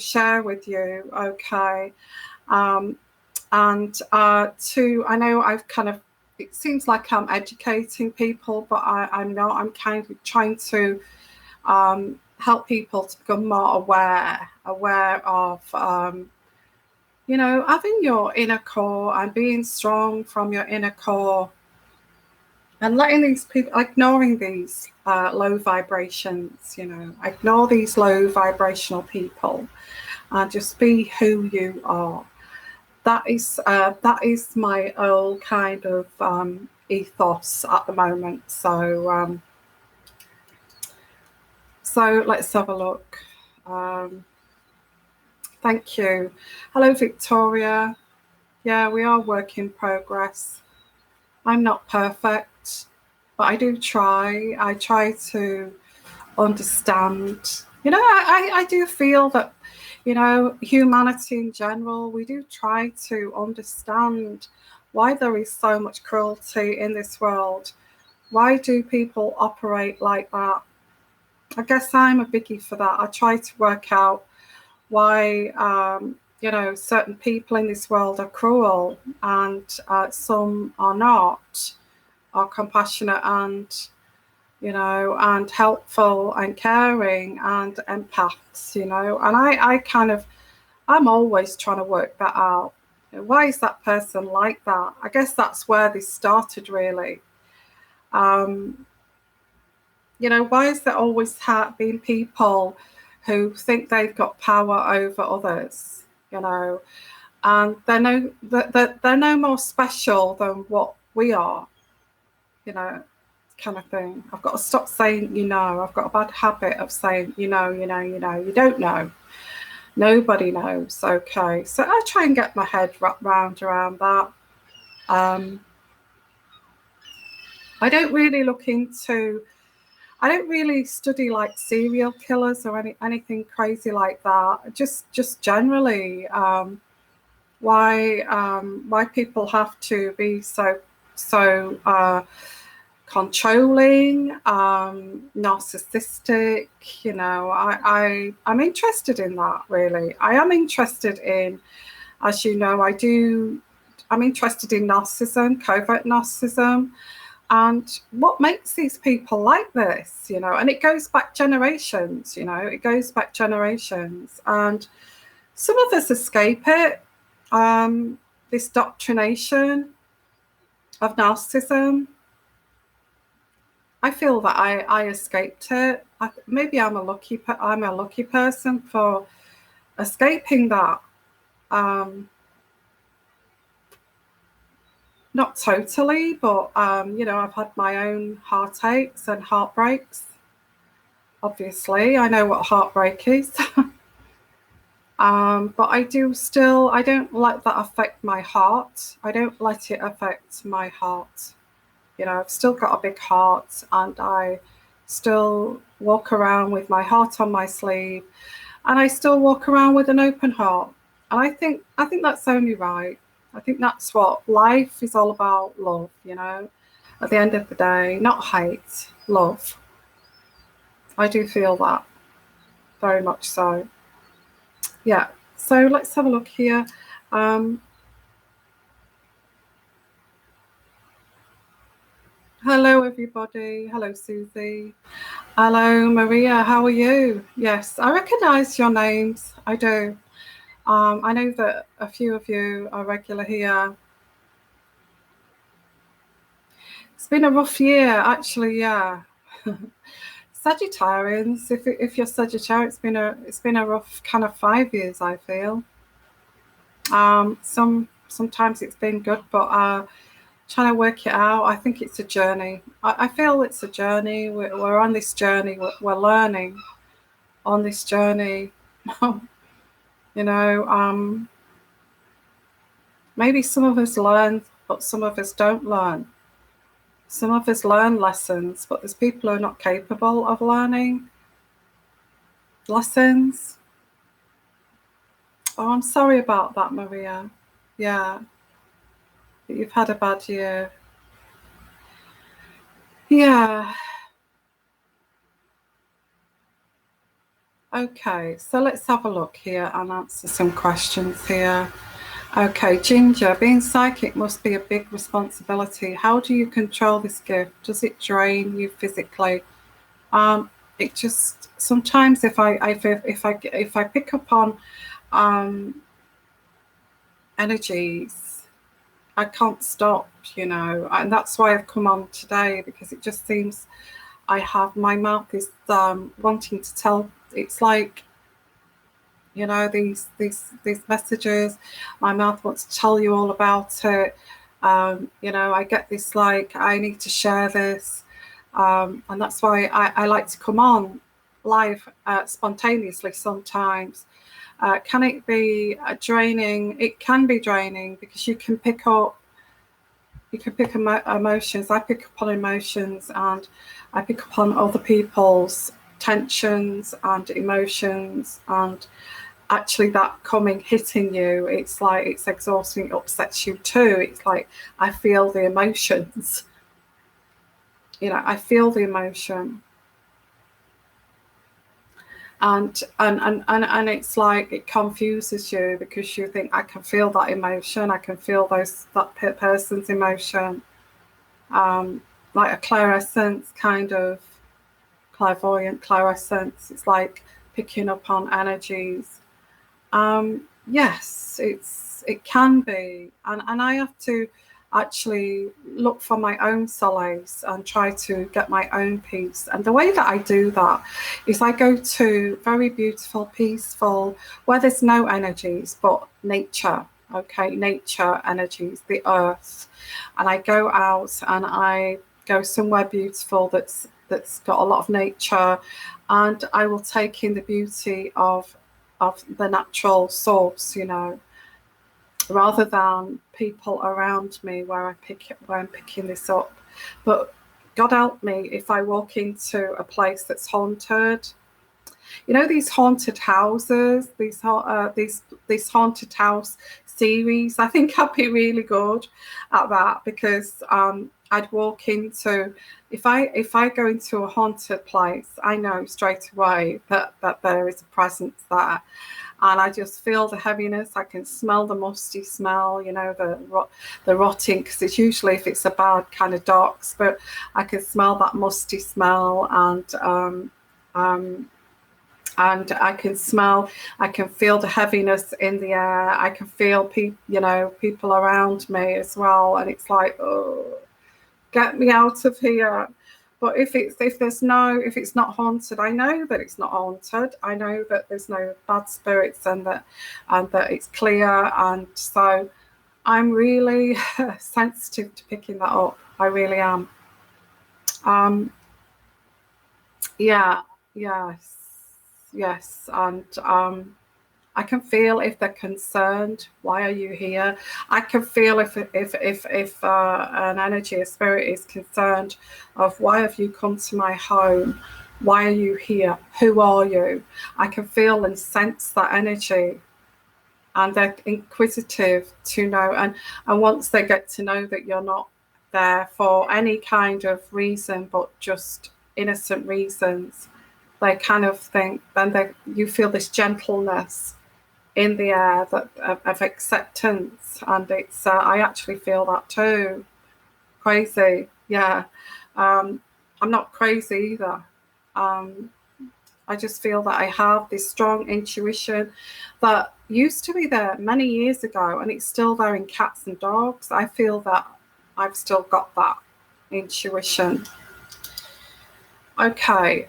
share with you, okay? And to, I know I've kind of, it seems like I'm educating people, but I'm not. I'm kind of trying to help people to become more aware of, you know, having your inner core and being strong from your inner core, and letting these people, ignoring these low vibrations, you know, ignore these low vibrational people and just be who you are. That is my whole kind of ethos at the moment. So so let's have a look. Thank you. Hello, Victoria. Yeah, we are work in progress. I'm not perfect, but I do try. I try to understand. You know, I do feel that, you know, humanity in general, we do try to understand why there is so much cruelty in this world. Why do people operate like that? I guess I'm a biggie for that. I try to work out why, you know, certain people in this world are cruel and some are not, are compassionate and, you know, and helpful and caring and empaths, you know. And I kind of, I'm always trying to work that out. Why is that person like that? I guess that's where this started, really. You know, why is there always been people who think they've got power over others, you know, and they're no more special than what we are, you know, kind of thing. I've got to stop saying, you know. I've got a bad habit of saying, you know. You don't know. Nobody knows. Okay. So I try and get my head wrapped around that. I don't really look into, I don't really study like serial killers or anything crazy like that. Just generally, why people have to be so controlling, narcissistic. You know, I'm interested in that, really. I am interested in, as you know, I'm interested in narcissism, covert narcissism, and what makes these people like this, you know. And it goes back generations, you know, it goes back generations. And some of us escape it, this doctrination of narcissism. I feel that I escaped it. Maybe I'm a lucky person for escaping that. Not totally, but you know, I've had my own heartaches and heartbreaks. Obviously, I know what heartbreak is. But I don't let that affect my heart. I don't let it affect my heart. You know, I've still got a big heart, and I still walk around with my heart on my sleeve, and I still walk around with an open heart. And I think that's only right. I think that's what life is all about, love, you know, at the end of the day, not hate, love. I do feel that, very much so. Yeah, so let's have a look here. Hello, everybody. Hello, Susie. Hello, Maria. How are you? Yes, I recognise your names. I do. I know that a few of you are regular here. It's been a rough year, actually. Yeah. Sagittarians, if you're Sagittarius, it's been a rough kind of 5 years, I feel. Sometimes it's been good, but trying to work it out. I think it's a journey. I feel it's a journey. We're on this journey. We're learning on this journey. You know, maybe some of us learn, but some of us don't learn. Some of us learn lessons, but there's people who are not capable of learning lessons. Oh, I'm sorry about that, Maria. Yeah, you've had a bad year. Yeah. Okay, so let's have a look here and answer some questions here. Okay, Ginger, being psychic must be a big responsibility. How do you control this gift? Does it drain you physically? It just sometimes if I pick up on energies, I can't stop, and that's why I've come on today, because it just seems I have my mouth is wanting to tell. It's like, these messages. My mouth wants to tell you all about it. I get this like I need to share this, and that's why I like to come on live spontaneously sometimes. Can it be draining? It can be draining because you can pick emotions. I pick up on emotions, and I pick up on other people's tensions and emotions, and actually that hitting you, it's like it's exhausting, it upsets you too. It's like I feel the emotions, I feel the emotion, and it's like it confuses you because you think I can feel that emotion, I can feel that person's emotion, like a clairescence, kind of clairvoyant clairescence. It's like picking up on energies. Yes, it can be, and I have to actually look for my own solace and try to get my own peace. And the way that I do that is I go to very beautiful, peaceful, where there's no energies but nature. Okay, nature energies, the earth, and I go out and I go somewhere beautiful that's got a lot of nature, and I will take in the beauty of the natural source, rather than people around me where I'm picking this up. But God help me if I walk into a place that's haunted. These haunted houses, these haunted house series. I think I'd be really good at that, because I'd walk into, if I go into a haunted place, I know straight away that there is a presence there, and I just feel the heaviness. I can smell the musty smell, the rotting, because it's usually, if it's a bad kind of dark spirit, I can smell that musty smell, and I can feel the heaviness in the air. I can feel people around me as well, and it's like, oh, get me out of here. But if it's not haunted, I know that it's not haunted. I know that there's no bad spirits, and that it's clear. And so I'm really sensitive to picking that up. I really am. Yeah, yes, and I can feel if they're concerned. Why are you here? I can feel if an energy, a spirit is concerned of, why have you come to my home? Why are you here? Who are you? I can feel and sense that energy, and they're inquisitive to know. And once they get to know that you're not there for any kind of reason, but just innocent reasons, they kind of think, then you feel this gentleness in the air, that of acceptance, and it's I actually feel that too. Crazy, yeah. I'm not crazy either. I just feel that I have this strong intuition that used to be there many years ago, and it's still there in cats and dogs. I feel that I've still got that intuition. Okay.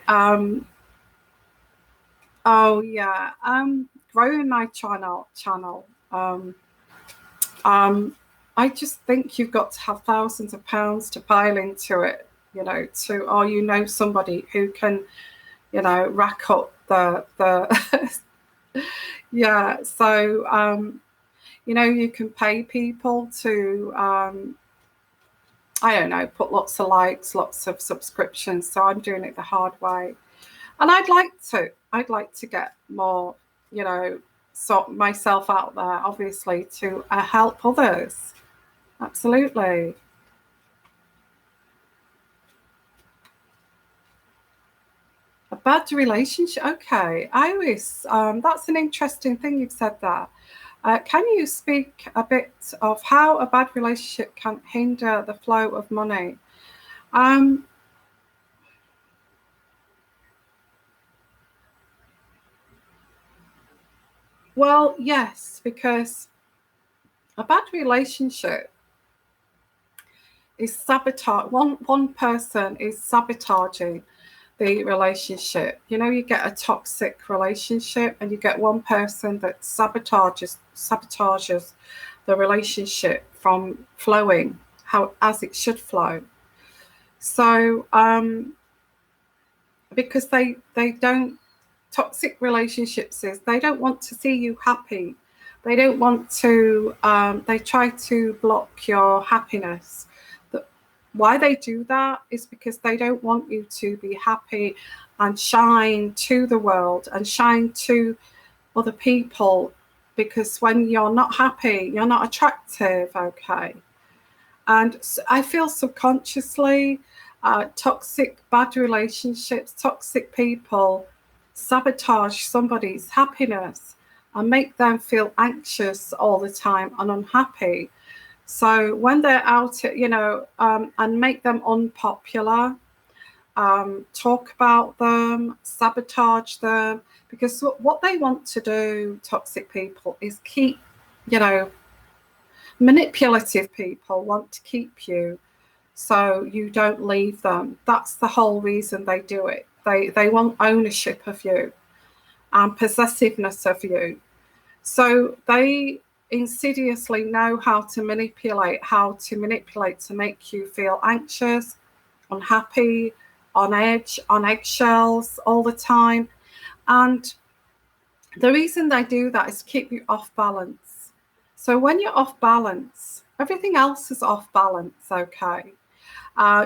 Oh yeah. Growing my channel. I just think you've got to have thousands of pounds to pile into it, or somebody who can, rack up the yeah. So you can pay people to I don't know, put lots of likes, lots of subscriptions. So I'm doing it the hard way. And I'd like to get more, sort myself out there, obviously, to help others. Absolutely. bad relationship. Okay, Iris, that's an interesting thing you've said there. Can you speak a bit of how a bad relationship can hinder the flow of money? Well, yes, because a bad relationship is sabotage. One person is sabotaging the relationship. You know, you get a toxic relationship, and you get one person that sabotages the relationship from flowing how as it should flow. So, because they don't toxic relationships is they don't want to see you happy. They don't want to. They try to block your happiness. Why they do that is because they don't want you to be happy and shine to the world and shine to other people, because when you're not happy, you're not attractive, okay? And I feel subconsciously toxic, bad relationships, toxic people sabotage somebody's happiness and make them feel anxious all the time and unhappy. So when they're out, and make them unpopular, talk about them, sabotage them, because what they want to do, toxic people, is keep, manipulative people want to keep you so you don't leave them. That's the whole reason they do it. They want ownership of you and possessiveness of you. So they insidiously know how to manipulate to make you feel anxious, unhappy, on edge, on eggshells all the time. And the reason they do that is to keep you off balance. So when you're off balance, everything else is off balance, okay?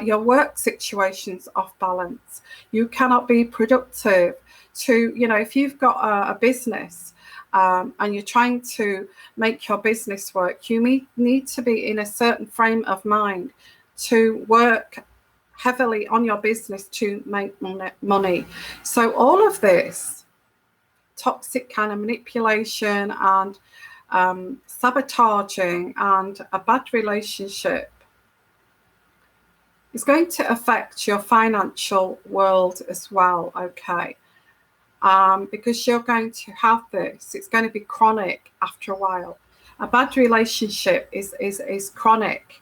Your work situation's off balance. You cannot be productive if you've got a business, and you're trying to make your business work, you need to be in a certain frame of mind to work heavily on your business to make money. So all of this toxic kind of manipulation and sabotaging and a bad relationship is going to affect your financial world as well, okay? Because you're going to have this. It's going to be chronic after a while. A bad relationship is chronic.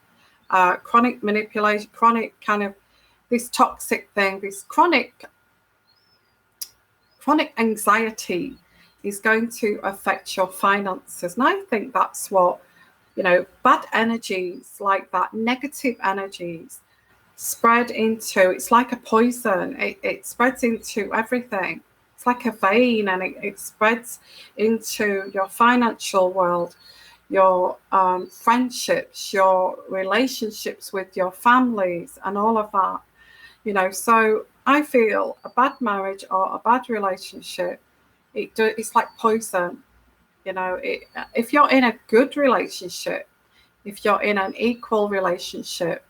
Chronic manipulation, chronic kind of this toxic thing, this chronic anxiety is going to affect your finances. And I think that's what, bad energies like that, negative energies spread into, it's like a poison. It spreads into everything. It's like a vein, and it spreads into your financial world, your friendships, your relationships with your families, and all of that. So I feel a bad marriage or a bad relationship, it's like poison. If you're in a good relationship, if you're in an equal relationship,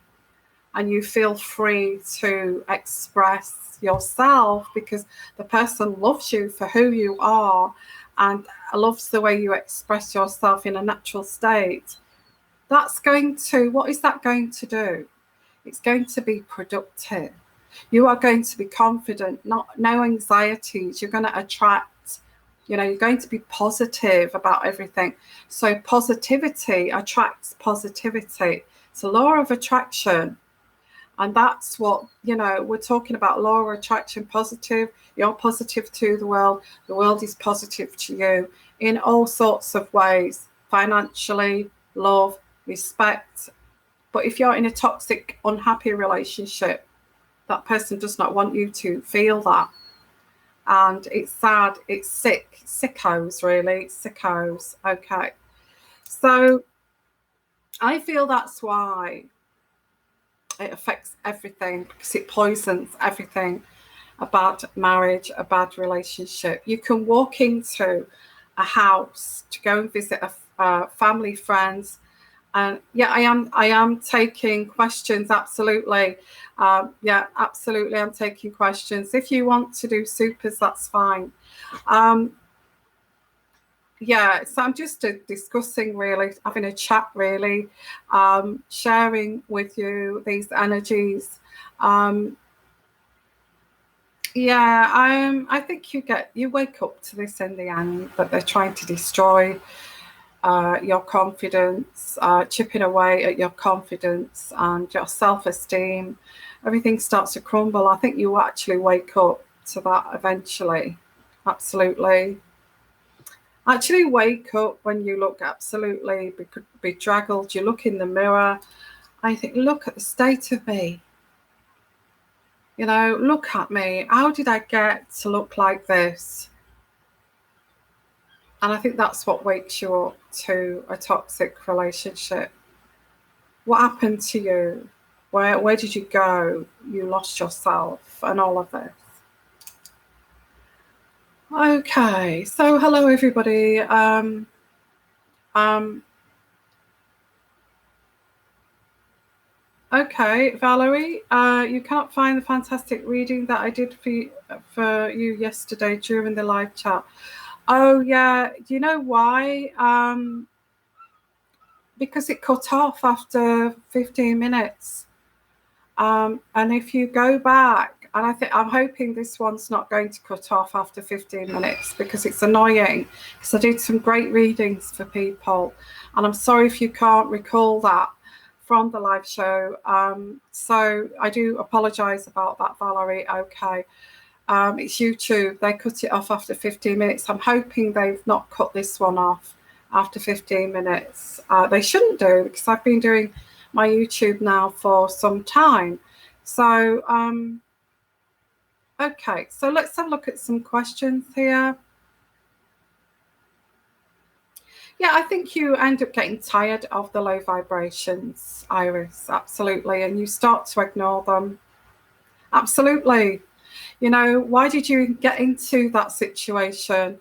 and you feel free to express yourself because the person loves you for who you are and loves the way you express yourself in a natural state, what is that going to do? It's going to be productive. You are going to be confident, no anxieties. You're going to attract, you're going to be positive about everything. So positivity attracts positivity. It's a law of attraction. And that's what, we're talking about, law of attraction, positive. You're positive to the world is positive to you in all sorts of ways, financially, love, respect. But if you're in a toxic, unhappy relationship, that person does not want you to feel that. And it's sad, it's sickos, really, sickos, okay. So I feel that's why it affects everything, because it poisons everything. A bad marriage, a bad relationship. You can walk into a house to go and visit a family, friends, And yeah, I am taking questions. Absolutely. Yeah, absolutely. I'm taking questions. If you want to do supers, that's fine. Yeah, so I'm just discussing, really, having a chat, really, sharing with you these energies. Yeah, I think you wake up to this in the end, that they're trying to destroy your confidence, chipping away at your confidence and your self-esteem. Everything starts to crumble. I think you actually wake up to that eventually. Absolutely. Actually wake up when you look absolutely bedraggled. You look in the mirror. I think, look at the state of me. You know, look at me. How did I get to look like this? And I think that's what wakes you up to a toxic relationship. What happened to you? Where did you go? You lost yourself and all of this. Okay, so hello everybody. Okay, Valerie, you can't find the fantastic reading that I did for you yesterday during the live chat. Oh yeah, do you know why? Because it cut off after 15 minutes. And if you go back, and I'm hoping this one's not going to cut off after 15 minutes, because it's annoying, because I did some great readings for people, and I'm sorry if you can't recall that from the live show. So I do apologize about that, Valerie. Okay. It's YouTube. They cut it off after 15 minutes. I'm hoping they've not cut this one off after 15 minutes. They shouldn't do, because I've been doing my YouTube now for some time. So, okay, so let's have a look at some questions here. Yeah, I think you end up getting tired of the low vibrations, Iris, absolutely, and you start to ignore them. Absolutely. You know, why did you get into that situation?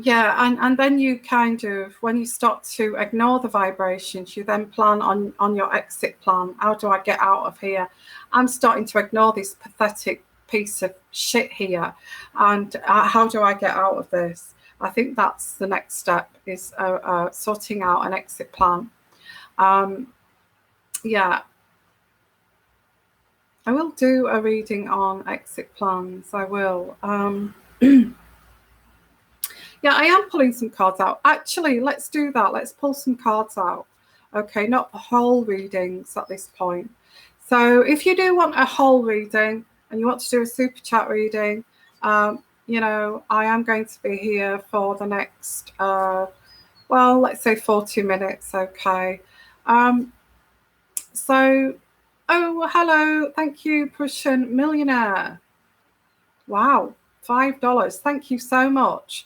Yeah, and then you kind of, when you start to ignore the vibrations, you then plan on your exit plan. How do I get out of here? I'm starting to ignore this pathetic piece of shit here, and how do I get out of this? I think that's the next step, is sorting out an exit plan. Yeah, I will do a reading on exit plans. I will. Yeah, I am pulling some cards out. Actually, let's do that. Let's pull some cards out. Okay, not the whole readings at this point. So if you do want a whole reading and you want to do a super chat reading, you know, I am going to be here for the next, well, let's say 40 minutes. Okay. So, oh, hello. Thank you, Prussian Millionaire. Wow, $5. Thank you so much.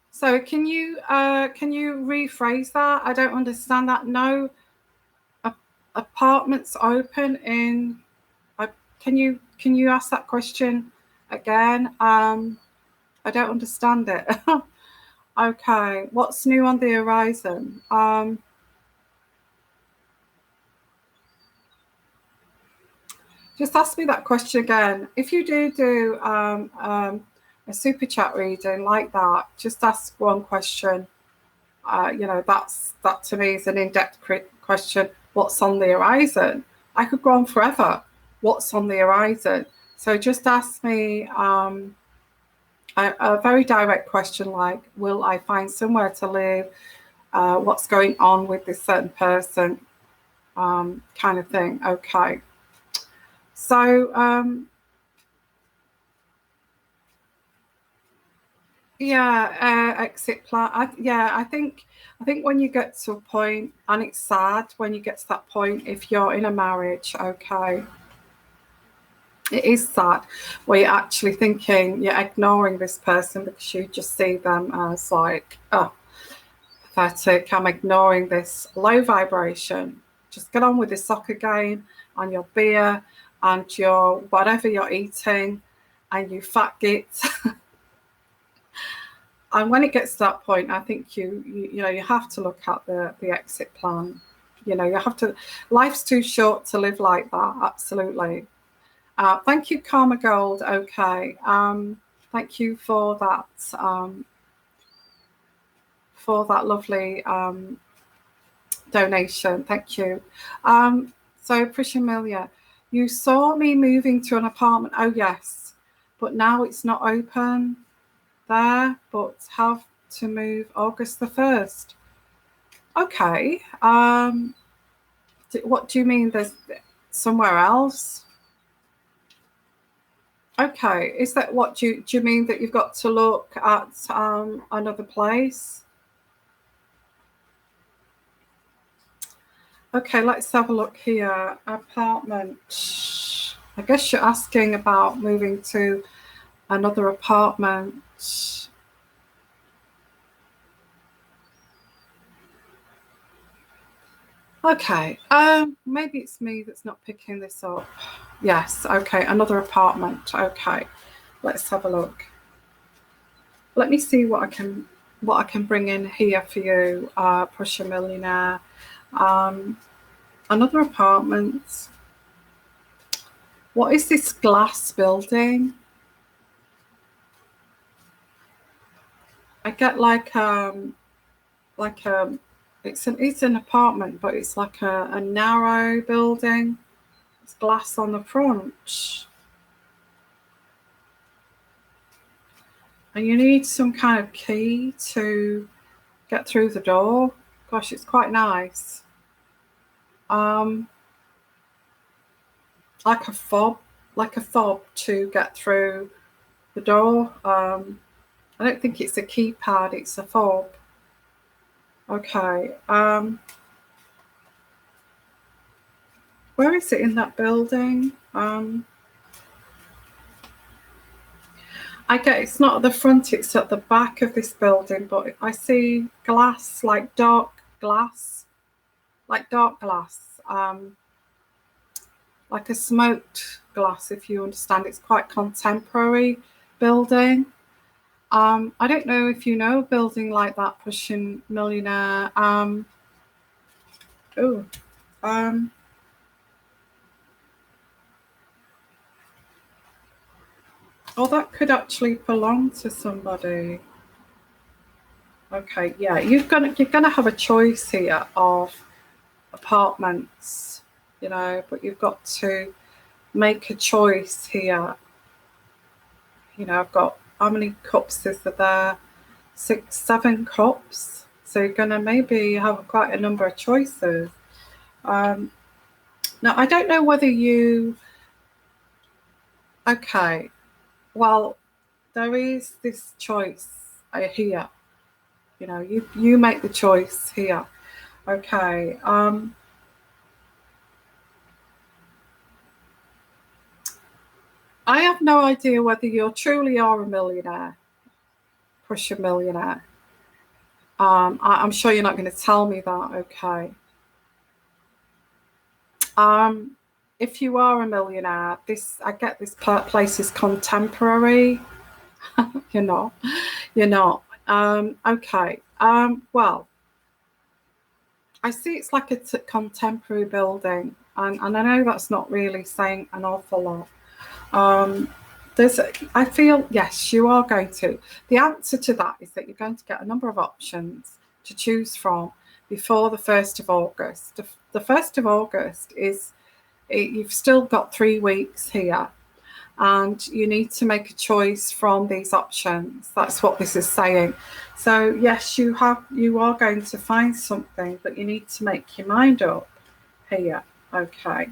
So can you rephrase that? I don't understand that. No apartments open in. Can you ask that question again? I don't understand it. Okay, what's new on the horizon? Just ask me that question again. If you do a super chat reading like that, just ask one question. You know, that to me is an in-depth question. What's on the horizon? I could go on forever. What's on the horizon? So just ask me a very direct question like, will I find somewhere to live? What's going on with this certain person? Kind of thing. Okay. So yeah, exit plan. I think when you get to a point, and it's sad when you get to that point, if you're in a marriage, okay, it is sad, where you're actually thinking, you're ignoring this person because you just see them as like, oh, pathetic. I'm ignoring this low vibration. Just get on with the soccer game and your beer and you're whatever you're eating and you fat git. And when it gets to that point, I think you know you have to look at the exit plan. You know, you have to. Life's too short to live like that. Absolutely. Thank you, Karma Gold. Okay. Thank you for that lovely donation. Thank you. So, Priscillamelia, you saw me moving to an apartment. Oh yes, but now it's not open there, but have to move August the 1st. Okay. What do you mean? There's somewhere else? Okay. Is that what do you mean that you've got to look at another place? Okay, let's have a look here. Apartment. I guess you're asking about moving to another apartment. Okay. Maybe it's me that's not picking this up. Yes, okay, another apartment. Okay. Let's have a look. Let me see what I can bring in here for you, Prussia Millionaire. Another apartment. What is this glass building? I get it's an apartment, but it's like a narrow building. It's glass on the front. And you need some kind of key to get through the door. Gosh, it's quite nice. Like a fob to get through the door. I don't think it's a keypad, it's a fob. Okay. Where is it in that building? I get it's not at the front, it's at the back of this building, but I see glass, like dark glass, like a smoked glass, if you understand. It's quite contemporary building. I don't know if you know a building like that, Prussian Millionaire. Oh, that could actually belong to somebody. Okay, yeah, you're gonna have a choice here of apartments, you know, but you've got to make a choice here. You know, I've got how many cups is there? 6, 7 cups. So you're gonna maybe have quite a number of choices. Now I don't know whether you. Okay, well, there is this choice here. You know, you make the choice here. Okay. I have no idea whether you truly are a millionaire, push a millionaire. I'm sure you're not going to tell me that. Okay. If you are a millionaire, I get this place is contemporary. You're not. You're not. Okay. Well, I see it's like a contemporary building, and I know that's not really saying an awful lot. I feel, yes, you are going to. The answer to that is that you're going to get a number of options to choose from before the 1st of August. The 1st of August you've still got 3 weeks here, and you need to make a choice from these options. That's what this is saying. So yes, you are going to find something, but you need to make your mind up here. Okay.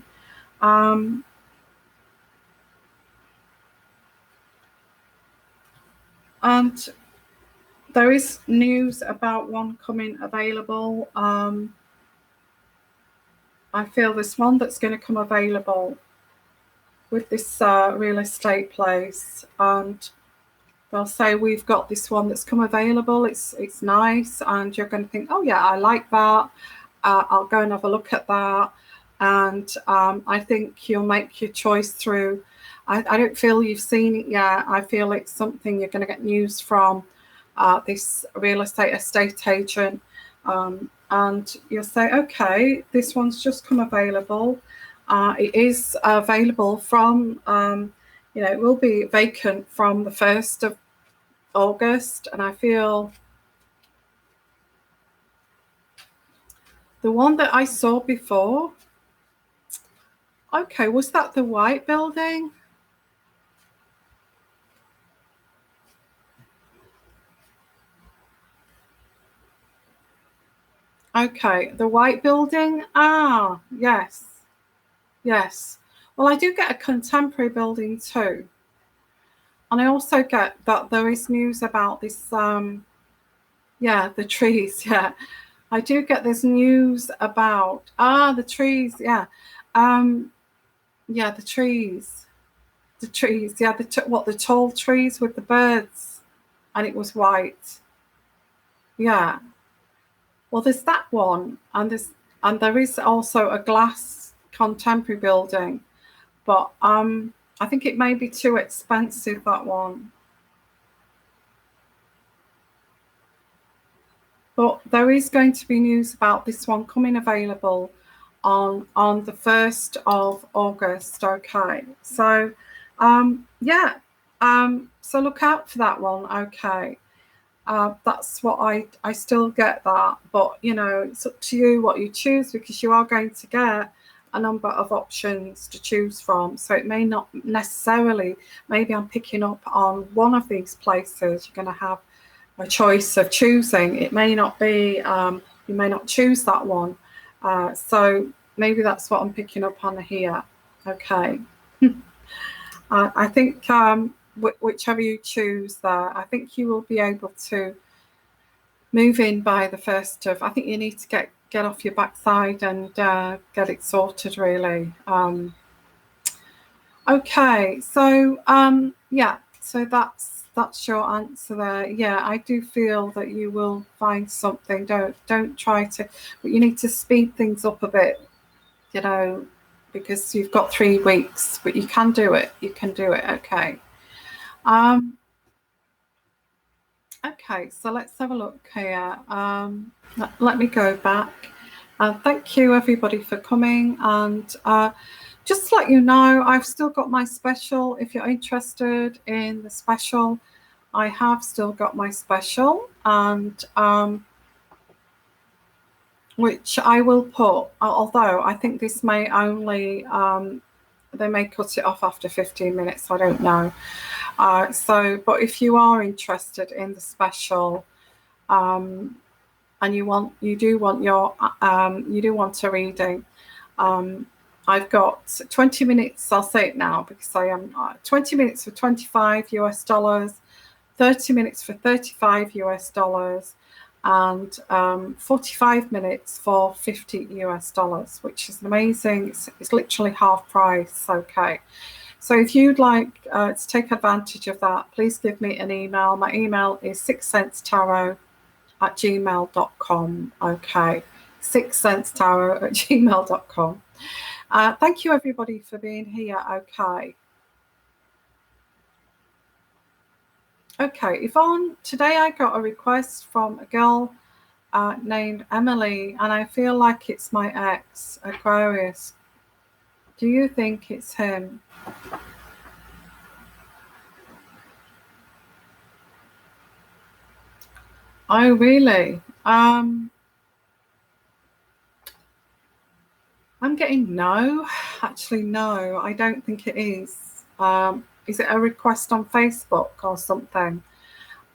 And there is news about one coming available. I feel there's one that's going to come available with this real estate place, and they'll say we've got this one that's come available. It's nice, and you're going to think, oh yeah, I like that. I'll go and have a look at that. and I think you'll make your choice through. I don't feel you've seen it yet. I feel it's something you're going to get news from this real estate agent, and you'll say, okay, this one's just come available. It is available from, it will be vacant from the 1st of August, and I feel the one that I saw before. Okay, was that the white building? Okay, the white building. Ah, yes. Yes. Well, I do get a contemporary building too. And I also get that there is news about this, the trees, yeah. I do get this news about, the trees, yeah. The trees. The trees, yeah, the tall trees with the birds, and it was white. Yeah. Well, there's that one, and there is also a glass contemporary building, but I think it may be too expensive, that one. But there is going to be news about this one coming available on the 1st of August. Okay, so so look out for that one. Okay. That's what I still get that, but it's up to you what you choose, because you are going to get a number of options to choose from. So it may not necessarily, maybe I'm picking up on one of these places, you're going to have a choice of choosing. It may not be, you may not choose that one. So maybe that's what I'm picking up on here. Okay. I think whichever you choose there, I think you will be able to move in by the 1st of, I think you need to get off your backside and get it sorted, really. Okay, so so that's your answer there. Yeah, I do feel that you will find something. Don't try to, but you need to speed things up a bit, because you've got 3 weeks, but you can do it. You can do it. Okay. Okay, so let's have a look here. Let me go back. Thank you, everybody, for coming. And just to let you know, I've still got my special. If you're interested in the special, I have still got my special, and which I will put, although I think this may only, they may cut it off after 15 minutes, I don't know. But if you are interested in the special, and you do want a reading, I've got 20 minutes. I'll say it now because I am 20 minutes for $25, 30 minutes for $35, and 45 minutes for $50, which is amazing. It's literally half price. Okay. So if you'd like to take advantage of that, please give me an email. My email is sixsensetarot@gmail.com. Okay, sixsensetarot@gmail.com. Thank you, everybody, for being here. Okay. Okay, Yvonne, today I got a request from a girl named Emily, and I feel like it's my ex, Aquarius. Do you think it's him? Oh, really? I'm getting no. Actually, no, I don't think it is. Is it a request on Facebook or something?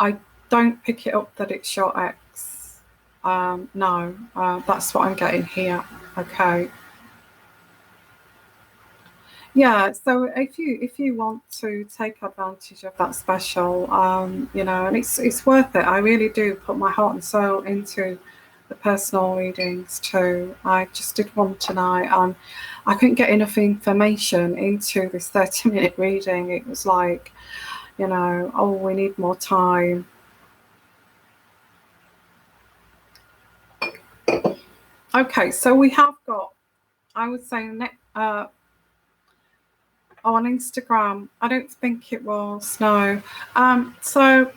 I don't pick it up that it's your ex. No, that's what I'm getting here. Okay. Yeah, so if you want to take advantage of that special, and it's worth it. I really do put my heart and soul into the personal readings too. I just did one tonight, and I couldn't get enough information into this 30-minute reading. It was like, oh, we need more time. Okay, so we have got I would say on Instagram. I don't think it was. No. So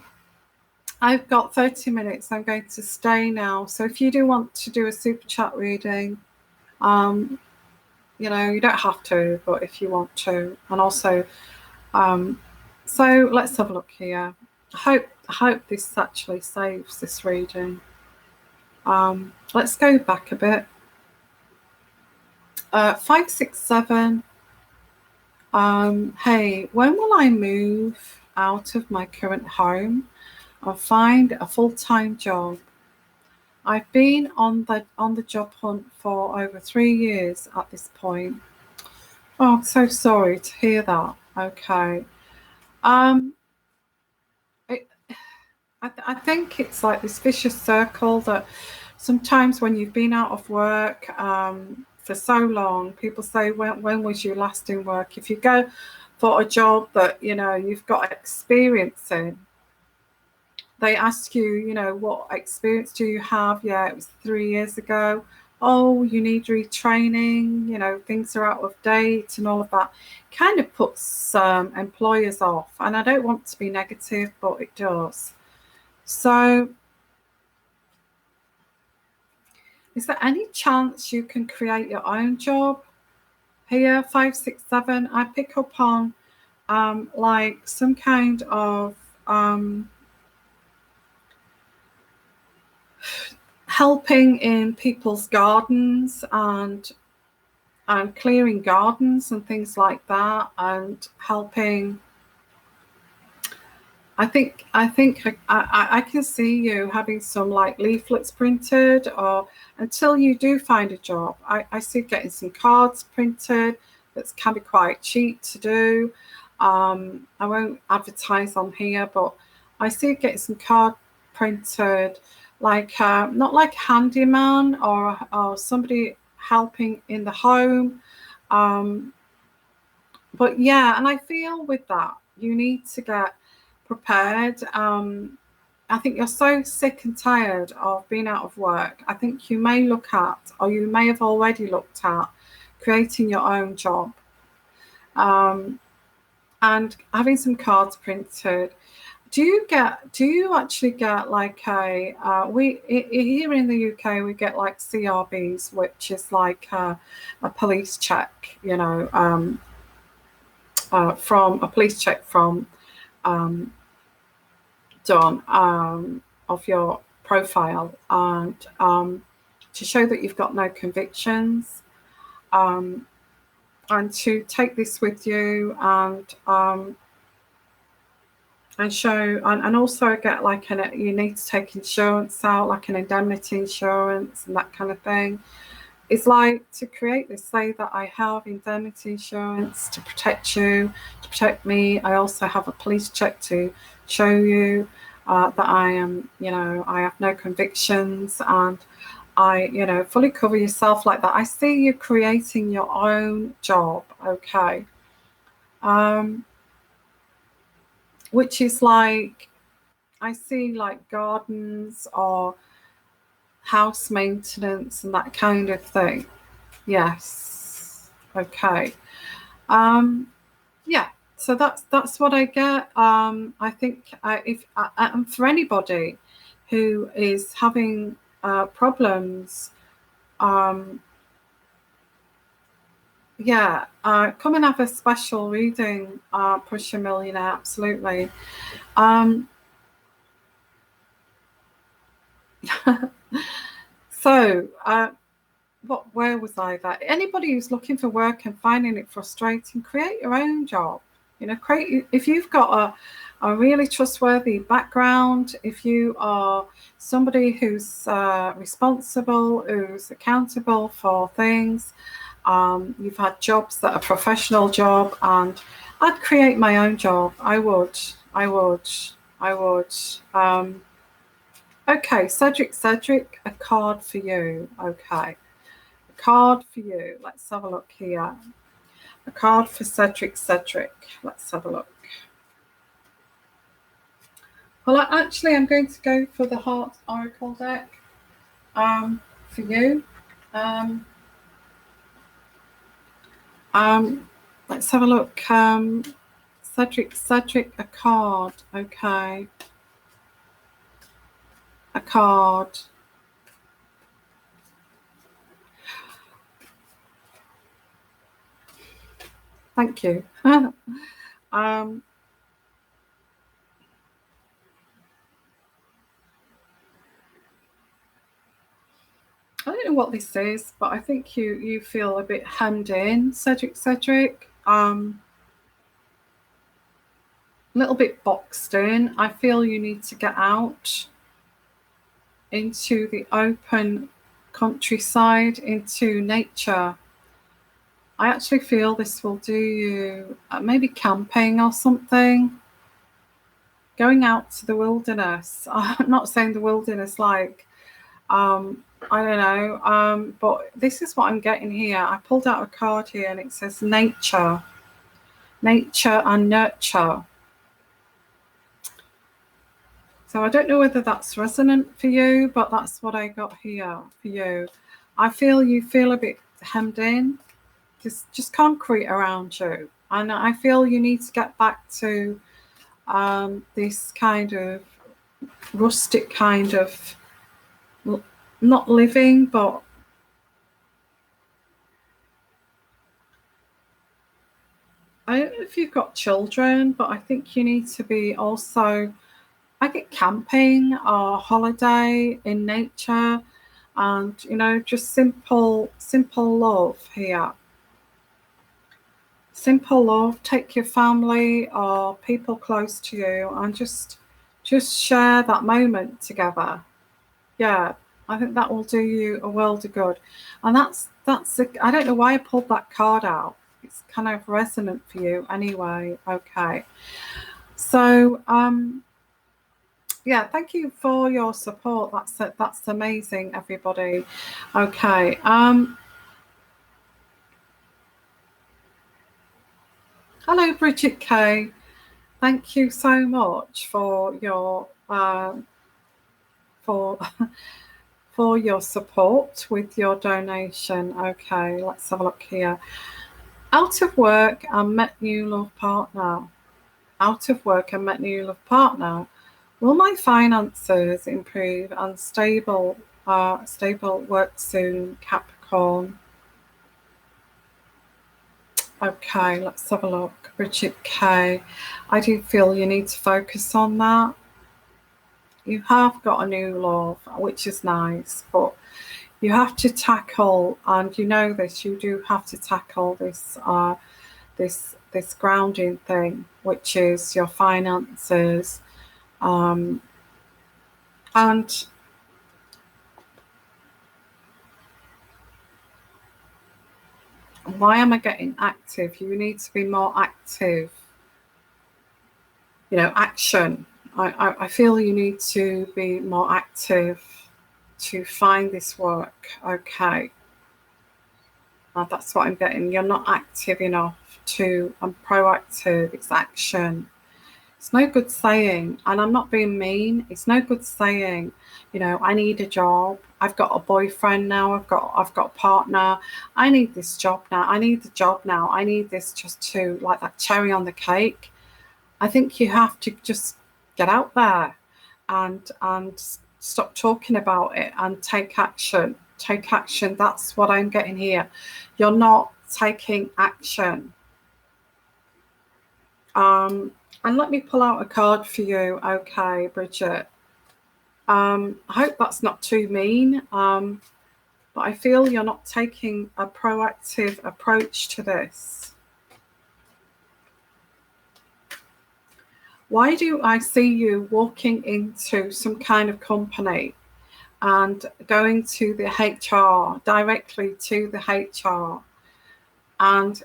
I've got 30 minutes. I'm going to stay now. So if you do want to do a super chat reading, um, you know, you don't have to, but if you want to, and also, so let's have a look here. I hope this actually saves this reading. Let's go back a bit. 567. Hey, when will I move out of my current home and find a full-time job? I've been on the job hunt for over 3 years at this point. Oh, I'm so sorry to hear that. Okay. Um, it, I think it's like this vicious circle that sometimes when you've been out of work for so long, people say, when was you last in work? If you go for a job that, you know, you've got experience in, they ask you, you know, what experience do you have? Yeah, it was 3 years ago. Oh, you need retraining, you know, things are out of date and all of that. Kind of puts employers off. And I don't want to be negative, but it does. So, is there any chance you can create your own job? Here, 567, I pick up on like some kind of helping in people's gardens and clearing gardens and things like that, and helping. I think I can see you having some like leaflets printed, or until you do find a job. I see getting some cards printed that can be quite cheap to do. I won't advertise on here, but I see getting some card printed, like not like handyman or somebody helping in the home. Um, but yeah, and I feel with that, you need to get prepared. I think you're so sick and tired of being out of work. I think you may look at, or you may have already looked at, creating your own job and having some cards printed. Do you actually get like here in the UK we get like CRBs, which is like a police check, you know, from a police check from done of your profile, and to show that you've got no convictions, and to take this with you and show, and also get like you need to take insurance out, like an indemnity insurance and that kind of thing. It's like to create this, say that I have indemnity insurance to protect you, to protect me. I also have a police check to show you that I am, you know, I have no convictions, and I, you know, fully cover yourself like that. I see you creating your own job, okay? Which is like, I see like gardens or house maintenance and that kind of thing. Yes. Okay. Yeah. So that's what I get. I think if and for anybody who is having problems, yeah, come and have a special reading, Push a Millionaire. Absolutely. So, where was I? That anybody who's looking for work and finding it frustrating, create your own job. You know, create, if you've got a really trustworthy background, if you are somebody who's responsible, who's accountable for things, you've had jobs that are professional job, and I'd create my own job. I would. Okay, Cedric, a card for you. Okay, a card for you. Let's have a look here. A card for Cedric. Let's have a look. Well, actually, I'm going to go for the Heart Oracle deck for you. Let's have a look. Cedric, a card. Okay. A card. Thank you. I don't know what this is, but I think you feel a bit hemmed in, Cedric. A little bit boxed in. I feel you need to get out into the open countryside, into nature. I actually feel this will do you maybe camping or something. Going out to the wilderness. I'm not saying the wilderness like I don't know, but this is what I'm getting here. I pulled out a card here and it says nature and nurture. So I don't know whether that's resonant for you, but that's what I got here for you. I feel you feel a bit hemmed in, just concrete around you. And I feel you need to get back to this kind of rustic kind of, not living, but I don't know if you've got children, but I think you need to be also, I get camping or holiday in nature and, just simple love here. Simple love, take your family or people close to you and just share that moment together. Yeah, I think that will do you a world of good. And I don't know why I pulled that card out. It's kind of resonant for you anyway. Okay. So yeah, thank you for your support. That's amazing, everybody. Okay. Hello, Bridget K. Thank you so much for your for for your support with your donation. Okay, let's have a look here. Out of work and met new love partner. Out of work and met new love partner. Will my finances improve and stable work soon, Capricorn? Okay, let's have a look. Bridget K. I do feel you need to focus on that. You have got a new love, which is nice, but you have to tackle, and you know this, you do have to tackle this this grounding thing, which is your finances. And why am I getting active? You need to be more active. Action. I feel you need to be more active to find this work. Okay. That's what I'm getting. You're not active enough I'm proactive. It's action. It's no good saying, and I'm not being mean, it's no good saying, I need a job. I've got a boyfriend now. I've got a partner. I need this job now. I need the job now. I need this just to, like that cherry on the cake. I think you have to just get out there and stop talking about it and take action. Take action. That's what I'm getting here. You're not taking action. And let me pull out a card for you. Okay, Bridget. I hope that's not too mean, but I feel you're not taking a proactive approach to this. Why do I see you walking into some kind of company and going to the HR, directly to the HR? And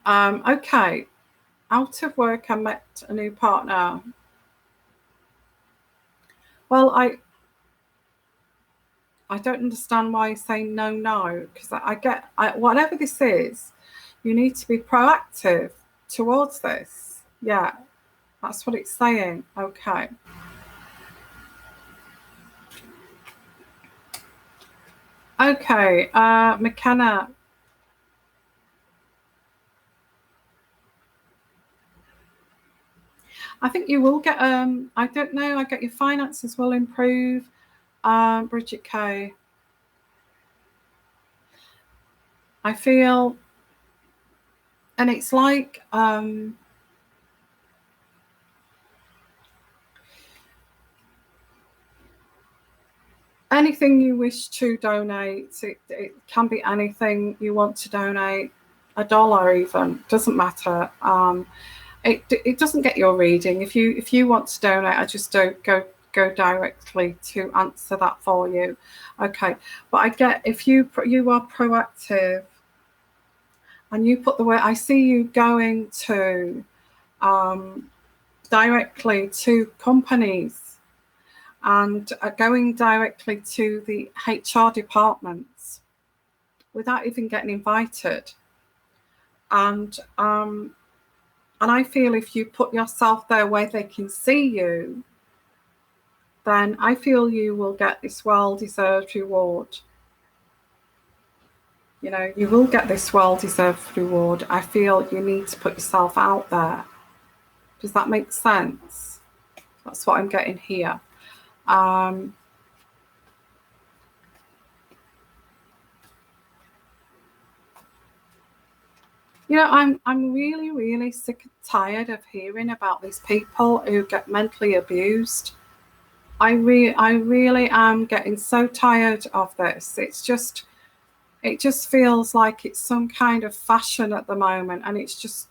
okay, out of work, I met a new partner. Well, I don't understand why you're saying no, because whatever this is, you need to be proactive towards this. Yeah, that's what it's saying. Okay. Okay, McKenna, I think you will get, I don't know, I get your finances will improve. Bridget K. I feel, and it's like, anything you wish to donate, it can be anything you want to donate, $1 even, doesn't matter. It doesn't get your reading. If you want to donate, I just don't go directly to answer that for you. Okay, but I get, if you are proactive and you put the way, I see you going to directly to companies and going directly to the HR departments without even getting invited. And I feel if you put yourself there where they can see you, then I feel you will get this well-deserved reward. You know, you will get this well-deserved reward. I feel you need to put yourself out there. Does that make sense? That's what I'm getting here. You know, I'm really, really sick and tired of hearing about these people who get mentally abused. I really am getting so tired of this. It just feels like it's some kind of fashion at the moment, and it's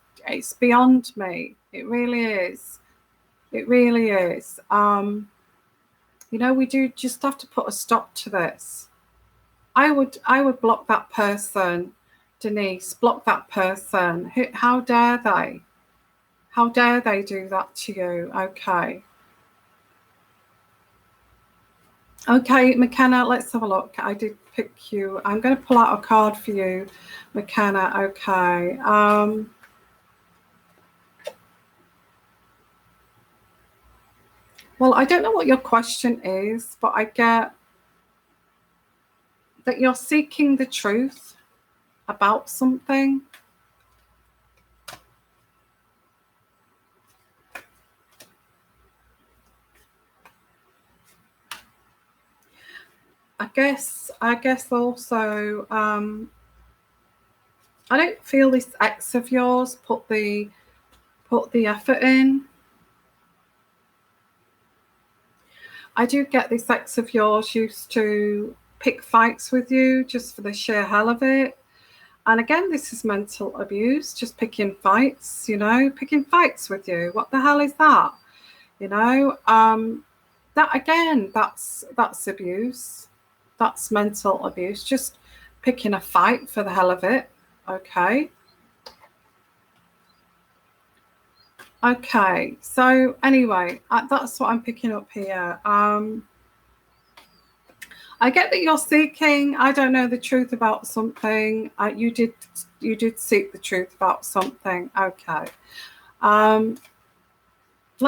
beyond me. It really is. It really is. You know, we do just have to put a stop to this. I would block that person, Denise. Block that person. How dare they? How dare they do that to you? Okay. Okay, McKenna, let's have a look. I did pick you. I'm going to pull out a card for you, McKenna. Okay. Well, I don't know what your question is, but I get that you're seeking the truth about something. I guess also, I don't feel this ex of yours put the effort in. I do get this ex of yours used to pick fights with you just for the sheer hell of it. And again, this is mental abuse, just picking fights, you know, picking fights with you. What the hell is that? You know, that again, that's abuse. That's mental abuse, just picking a fight for the hell of it. Okay. Okay, so anyway, that's what I'm picking up here. I get that you're seeking, I don't know, the truth about something. You did seek the truth about something. Okay. Let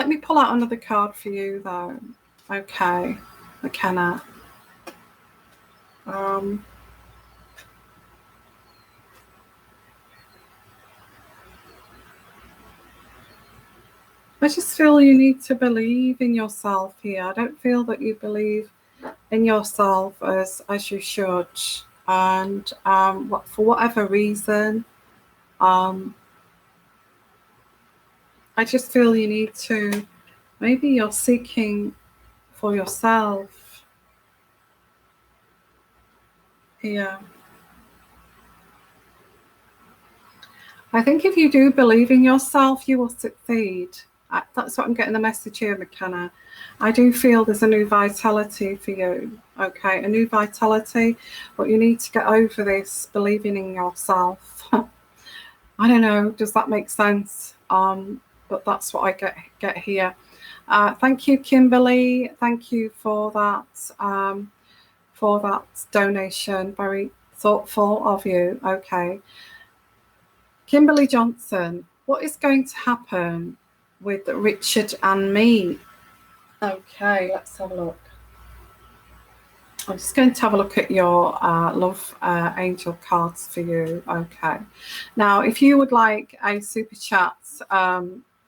me pull out another card for you, though. Okay, McKenna. I just feel you need to believe in yourself here. I don't feel that you believe in yourself as you should, and for whatever reason, I just feel you need to. Maybe you're seeking for yourself here. I think if you do believe in yourself, you will succeed. That's what I'm getting the message here, McKenna. I do feel there's a new vitality for you. Okay, a new vitality, but you need to get over this believing in yourself. I don't know, does that make sense? But that's what I get here. Thank you, Kimberly. Thank you for that donation. Very thoughtful of you. Okay. Kimberly Johnson, what is going to happen with Richard and me? Okay, let's have a look. I'm just going to have a look at your love angel cards for you. Okay. Now, if you would like a super chat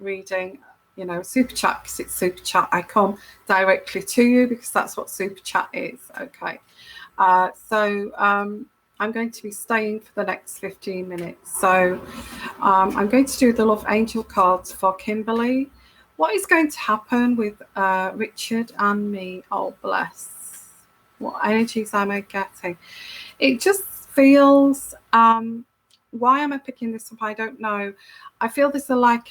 reading, you know, super chat because it's super chat. I come directly to you because that's what super chat is. Okay. So I'm going to be staying for the next 15 minutes. So I'm going to do the Love Angel cards for Kimberly. What is going to happen with Richard and me? Oh, bless. What energies am I getting? It just feels, why am I picking this up? I don't know. I feel there's a like,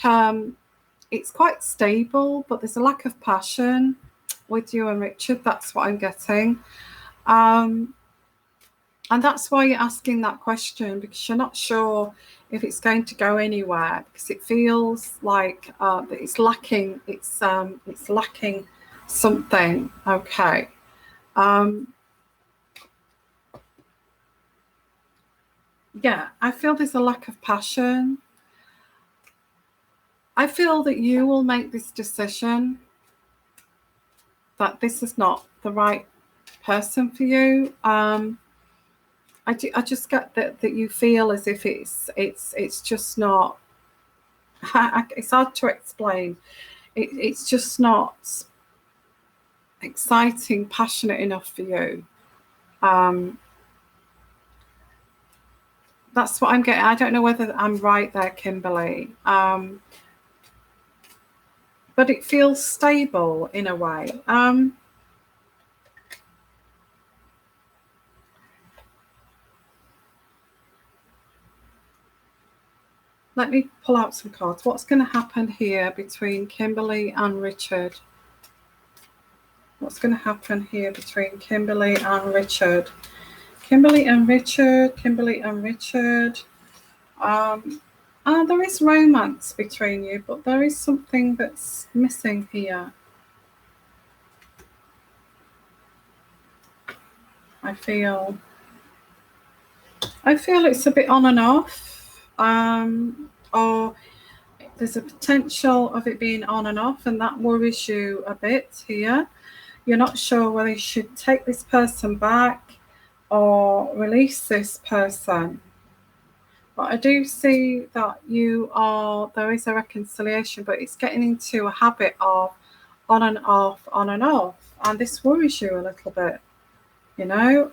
it's quite stable, but there's a lack of passion with you and Richard. That's what I'm getting. And that's why you're asking that question, because you're not sure if it's going to go anywhere, because it feels like that it's lacking. It's lacking something. Okay. Yeah, I feel there's a lack of passion. I feel that you will make this decision that this is not the right person for you. I just get that you feel as if it's just not. It's hard to explain. It's just not exciting, passionate enough for you. That's what I'm getting. I don't know whether I'm right there, Kimberly. But it feels stable in a way. Let me pull out some cards. What's going to happen here between Kimberly and Richard? What's going to happen here between Kimberly and Richard? Kimberly and Richard, Kimberly and Richard. There is romance between you, but there is something that's missing here. I feel it's a bit on and off, or there's a potential of it being on and off, and that worries you a bit here. You're not sure whether you should take this person back or release this person. But I do see that there is a reconciliation, but it's getting into a habit of on and off, on and off. And this worries you a little bit, you know,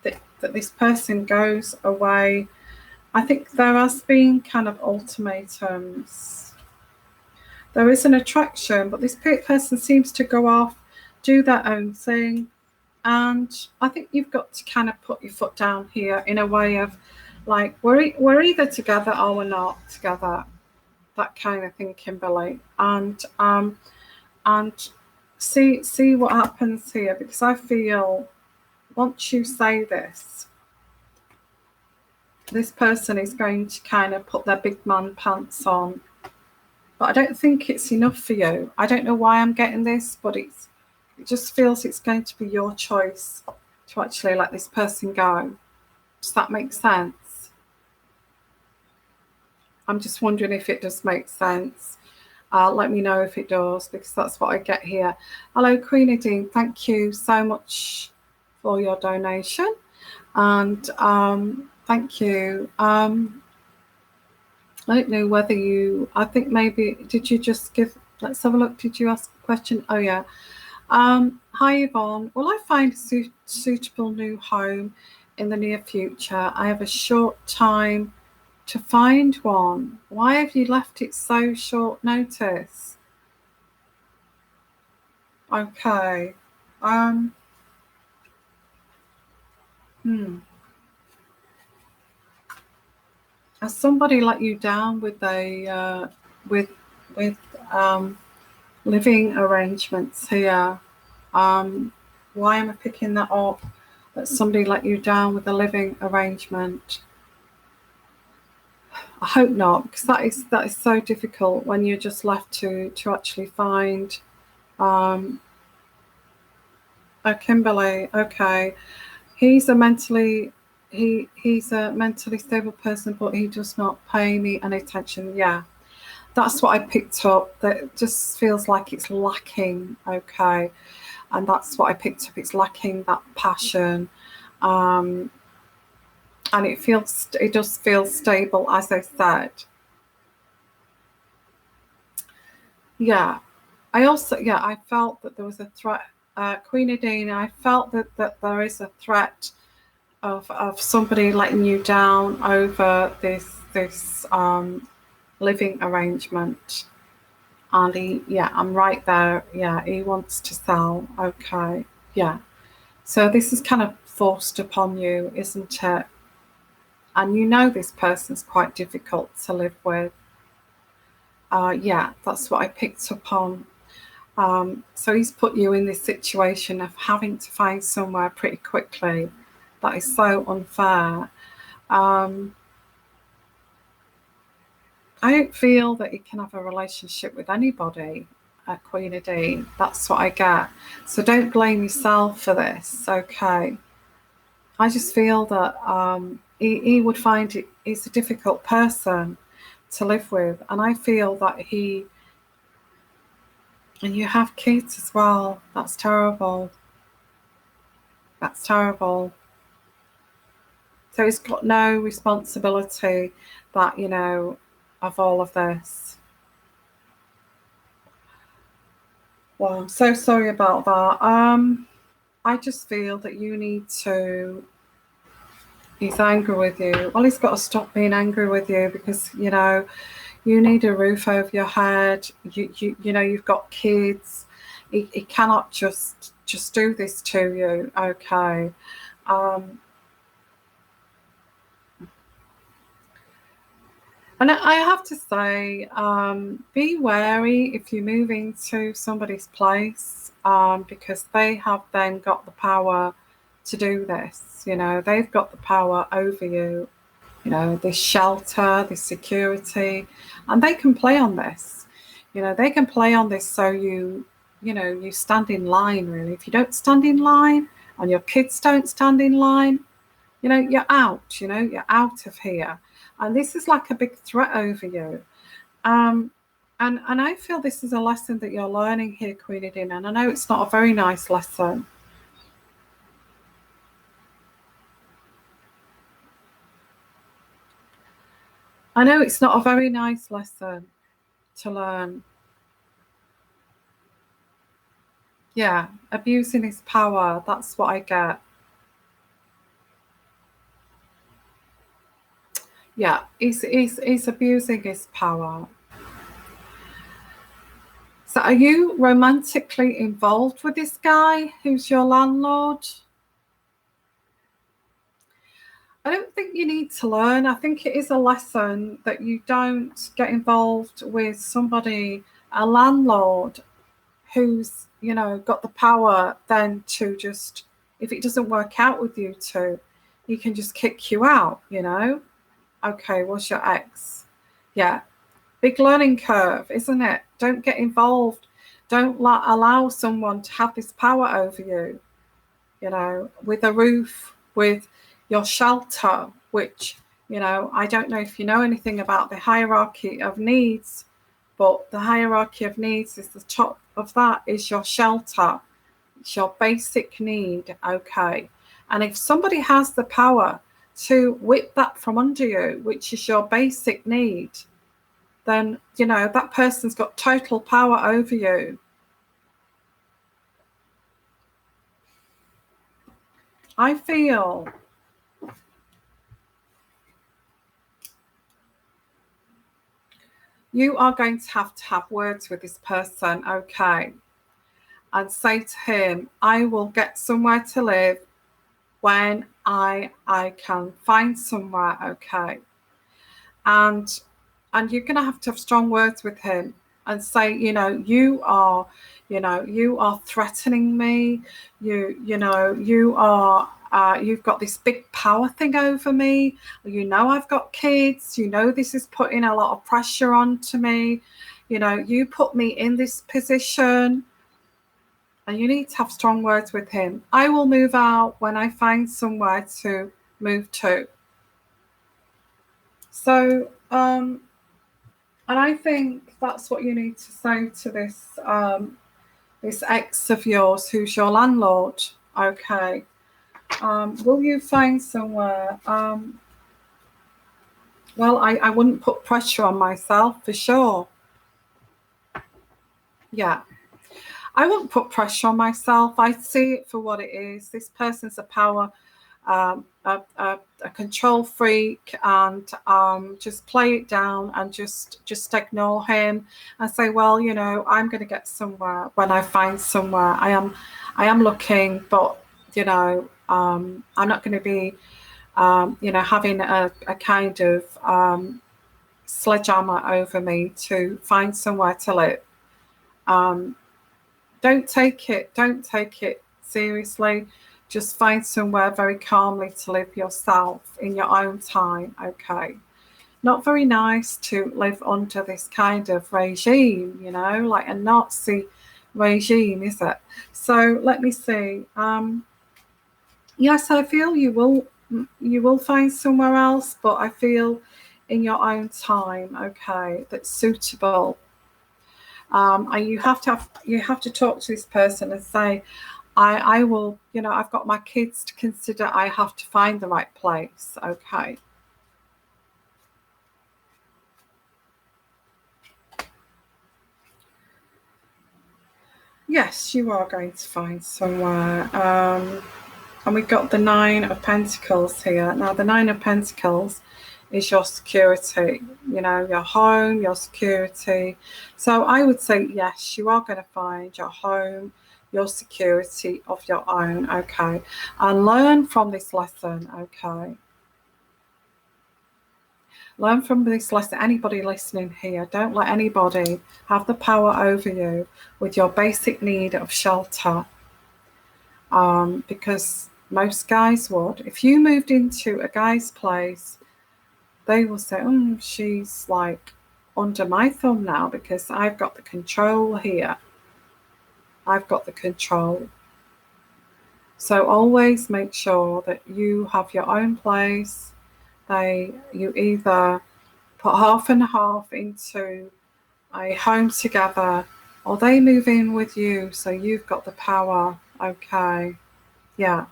that this person goes away. I think there has been kind of ultimatums. There is an attraction, but this person seems to go off, do their own thing. And I think you've got to kind of put your foot down here in a way of like, we're either together or we're not together. That kind of thing, Kimberly. And see what happens here, because I feel once you say this person is going to kind of put their big man pants on. But I don't think it's enough for you. I don't know why I'm getting this, but it just feels it's going to be your choice to actually let this person go. Does that make sense? I'm just wondering if it does make sense. Let me know if it does, because that's what I get here. Hello, Queen Nadine. Thank you so much for your donation. And thank you. I don't know whether I think maybe, did you just let's have a look. Did you ask a question? Oh, yeah. Hi, Yvonne. Will I find a suitable new home in the near future? I have a short time to find one. Why have you left it so short notice? Okay. Has somebody let you down with living arrangements here? Why am I picking that up? That somebody let you down with a living arrangement? I hope not, because that is so difficult when you're just left to actually find. Kimberly, okay. He's a mentally stable person, but he does not pay me any attention. Yeah, that's what I picked up. That just feels like it's lacking. Okay, and that's what I picked up. It's lacking that passion, and it does feel stable, as I said. Yeah. I felt that there was a threat. Queen Adine, I felt that there is a threat of somebody letting you down over this living arrangement. And I'm right there. Yeah, he wants to sell. Okay. Yeah. So this is kind of forced upon you, isn't it? And you know this person's quite difficult to live with. Yeah, that's what I picked up on. So he's put you in this situation of having to find somewhere pretty quickly. That is so unfair. Um, I don't feel that he can have a relationship with anybody at Queen of D. That's what I get. So don't blame yourself for this, okay? I just feel that he would find he's a difficult person to live with. And I feel that and you have kids as well. That's terrible. That's terrible. So he's got no responsibility of all of this. Well, I'm so sorry about that. I just feel that you need to. He's angry with you. Well, he's got to stop being angry with you because you need a roof over your head. You've got kids. He cannot just do this to you. Okay. Um, And I have to say, be wary if you move into somebody's place, because they have then got the power to do this. They've got the power over you, this shelter, this security, and they can play on this. They can play on this so you stand in line, really. If you don't stand in line and your kids don't stand in line, you're out, you're out of here. And this is like a big threat over you. Um, and I feel this is a lesson that you're learning here, Queen Edina. And I know it's not a very nice lesson. I know it's not a very nice lesson to learn. Yeah, abusing his power. That's what I get. Yeah, he's abusing his power. So are you romantically involved with this guy who's your landlord? I don't think you need to learn. I think it is a lesson that you don't get involved with somebody, a landlord, who's, got the power then to just, if it doesn't work out with you two, he can just kick you out. Okay, what's your ex? Yeah. Big learning curve, isn't it? Don't get involved. Don't allow someone to have this power over you, with a roof, with your shelter, which, I don't know if you know anything about the hierarchy of needs, but the hierarchy of needs is the top of that is your shelter. It's your basic need, okay? And if somebody has the power to whip that from under you, which is your basic need, then, that person's got total power over you. I feel you are going to have words with this person, okay? And say to him, I will get somewhere to live when I can find somewhere, okay? And you're going to have strong words with him and say, you are threatening me. You are you've got this big power thing over me. I've got kids. This is putting a lot of pressure onto me. You put me in this position. And you need to have strong words with him. I will move out when I find somewhere to move to. So, and I think that's what you need to say to this ex of yours who's your landlord. Okay. Will you find somewhere? Well, I wouldn't put pressure on myself for sure. Yeah. I won't put pressure on myself. I see it for what it is. This person's a power, a control freak, and just play it down and just ignore him and say, well, you know, I'm going to get somewhere when I find somewhere. I am looking, but you know, I'm not going to be, you know, having a kind of sledgehammer over me to find somewhere to live. Um, don't take it seriously. Just find somewhere very calmly to live yourself in your own time. Okay. Not very nice to live under this kind of regime, you know, like a Nazi regime, is it? So let me see. Yes, I feel you will find somewhere else, but I feel in your own time, okay, that's suitable. And you have to talk to this person and say, I will, you know, I've got my kids to consider. I have to find the right place. Okay. Yes, you are going to find somewhere. And we've got the Nine of Pentacles here. Now, the Nine of Pentacles is your security, you know, your home, your security. So I would say, yes, you are going to find your home, your security of your own, okay? And learn from this lesson, okay? Learn from this lesson. Anybody listening here, don't let anybody have the power over you with your basic need of shelter. Because most guys would. If you moved into a guy's place, they will say, she's like under my thumb now because I've got the control here. I've got the control. So always make sure that you have your own place. You either put half and half into a home together, or they move in with you, so you've got the power. Okay. Yeah.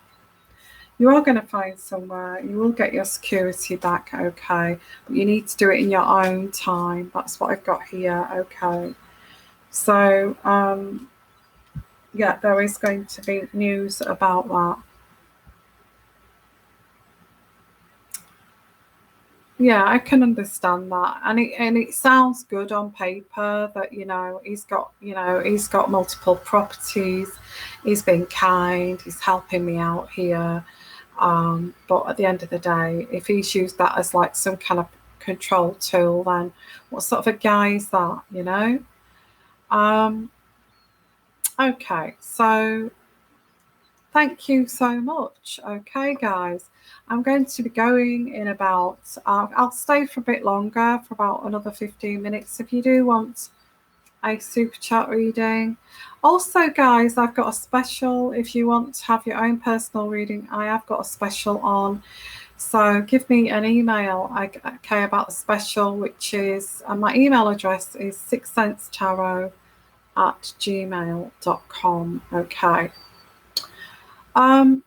You are going to find somewhere. You will get your security back, okay? But you need to do it in your own time. That's what I've got here, okay? So, yeah, there is going to be news about that. Yeah, I can understand that, and it sounds good on paper that he's got multiple properties, he's been kind, he's helping me out here, but at the end of the day, if he's used that as like some kind of control tool, then what sort of a guy is that, you know? Um, okay, so thank you so much. Okay, guys, I'm going to be going in about, I'll stay for a bit longer, for about another 15 minutes. If you do want a super chat reading. Also, guys, I've got a special. If you want to have your own personal reading, I have got a special on. So give me an email, okay, about the special, which is, my email address is sixsensetarot@gmail.com. Okay. Um,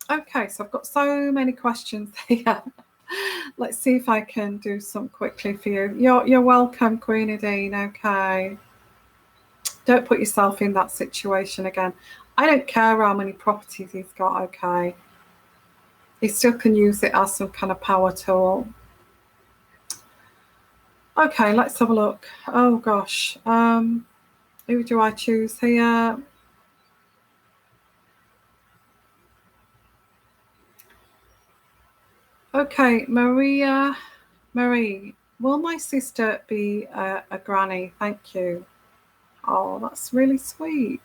okay, so I've got so many questions here. Let's see if I can do some quickly for you. You're welcome, Queen Adine. Okay. Don't put yourself in that situation again. I don't care how many properties he's got, okay. He still can use it as some kind of power tool. Okay, let's have a look. Oh gosh. Who do I choose here? Okay, Marie, will my sister be a granny? Thank you. Oh, that's really sweet.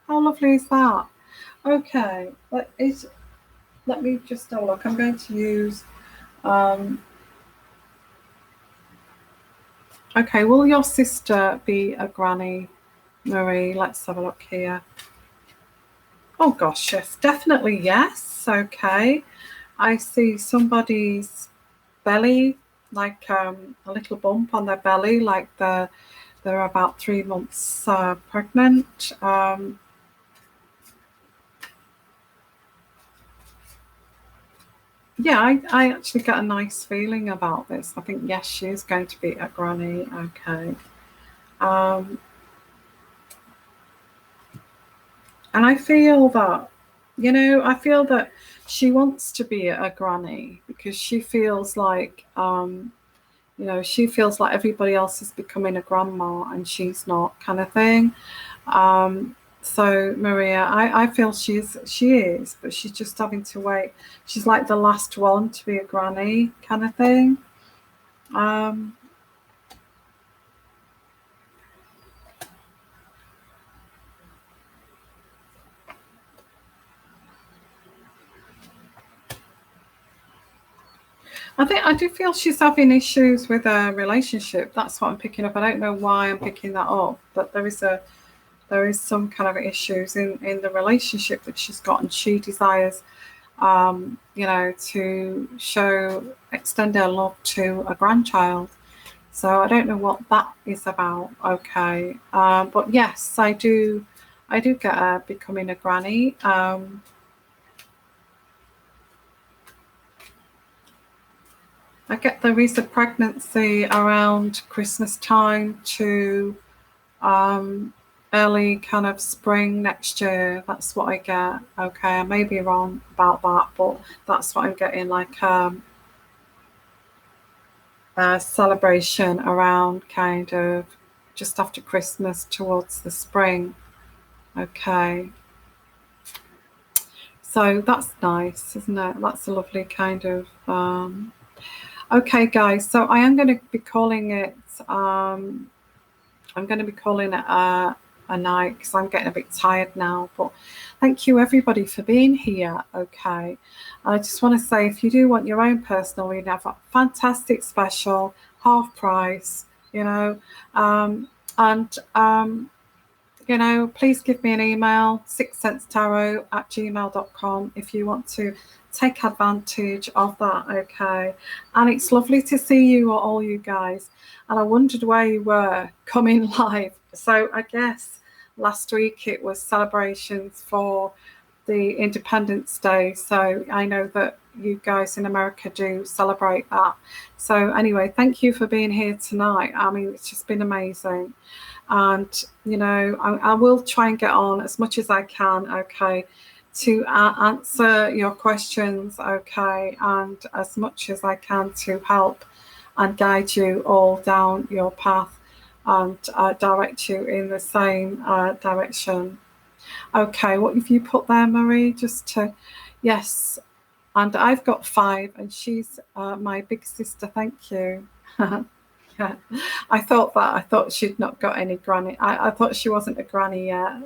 How lovely is that? Okay, let me just have a look. I'm going to use. Okay, will your sister be a granny, Marie? Let's have a look here. Oh gosh, yes, definitely yes. Okay, I see somebody's belly, like a little bump on their belly, like they're about 3 months pregnant. Yeah, I actually get a nice feeling about this. I think yes, she is going to be a granny. Okay. And I feel that, I feel that she wants to be a granny because she feels like, she feels like everybody else is becoming a grandma and she's not, kind of thing. So Maria, I feel she is, but she's just having to wait. She's like the last one to be a granny, kind of thing. Um, I do feel she's having issues with a relationship. That's what I'm picking up. I don't know why I'm picking that up, but there is some kind of issues in the relationship that she's got, and she desires, to extend her love to a grandchild. So I don't know what that is about. Okay, but yes, I do get her becoming a granny. I get there is a pregnancy around Christmas time to um, early kind of spring next year. That's what I get. Okay, I may be wrong about that, but that's what I'm getting. Like a celebration around kind of just after Christmas towards the spring. Okay, so that's nice, isn't it? That's a lovely kind of. Okay, guys. So I am going to be calling it. I'm going to be calling it a night because I'm getting a bit tired now. But thank you everybody for being here. Okay, I just want to say if you do want your own personal reading, I have a fantastic special, half price. Um, and please give me an email, sixsensetarot@gmail.com if you want to take advantage of that, okay? And it's lovely to see you, all you guys. And I wondered where you were coming live. So I guess last week it was celebrations for the Independence Day. So I know that you guys in America do celebrate that. So anyway, thank you for being here tonight. I mean, it's just been amazing. And I will try and get on as much as I can, okay, to answer your questions, okay, and as much as I can to help and guide you all down your path and direct you in the same direction. Okay, what have you put there, Marie? Just to, yes, and I've got 5, and she's my big sister. Thank you. Yeah, I thought that. I thought she'd not got any granny. I thought she wasn't a granny yet.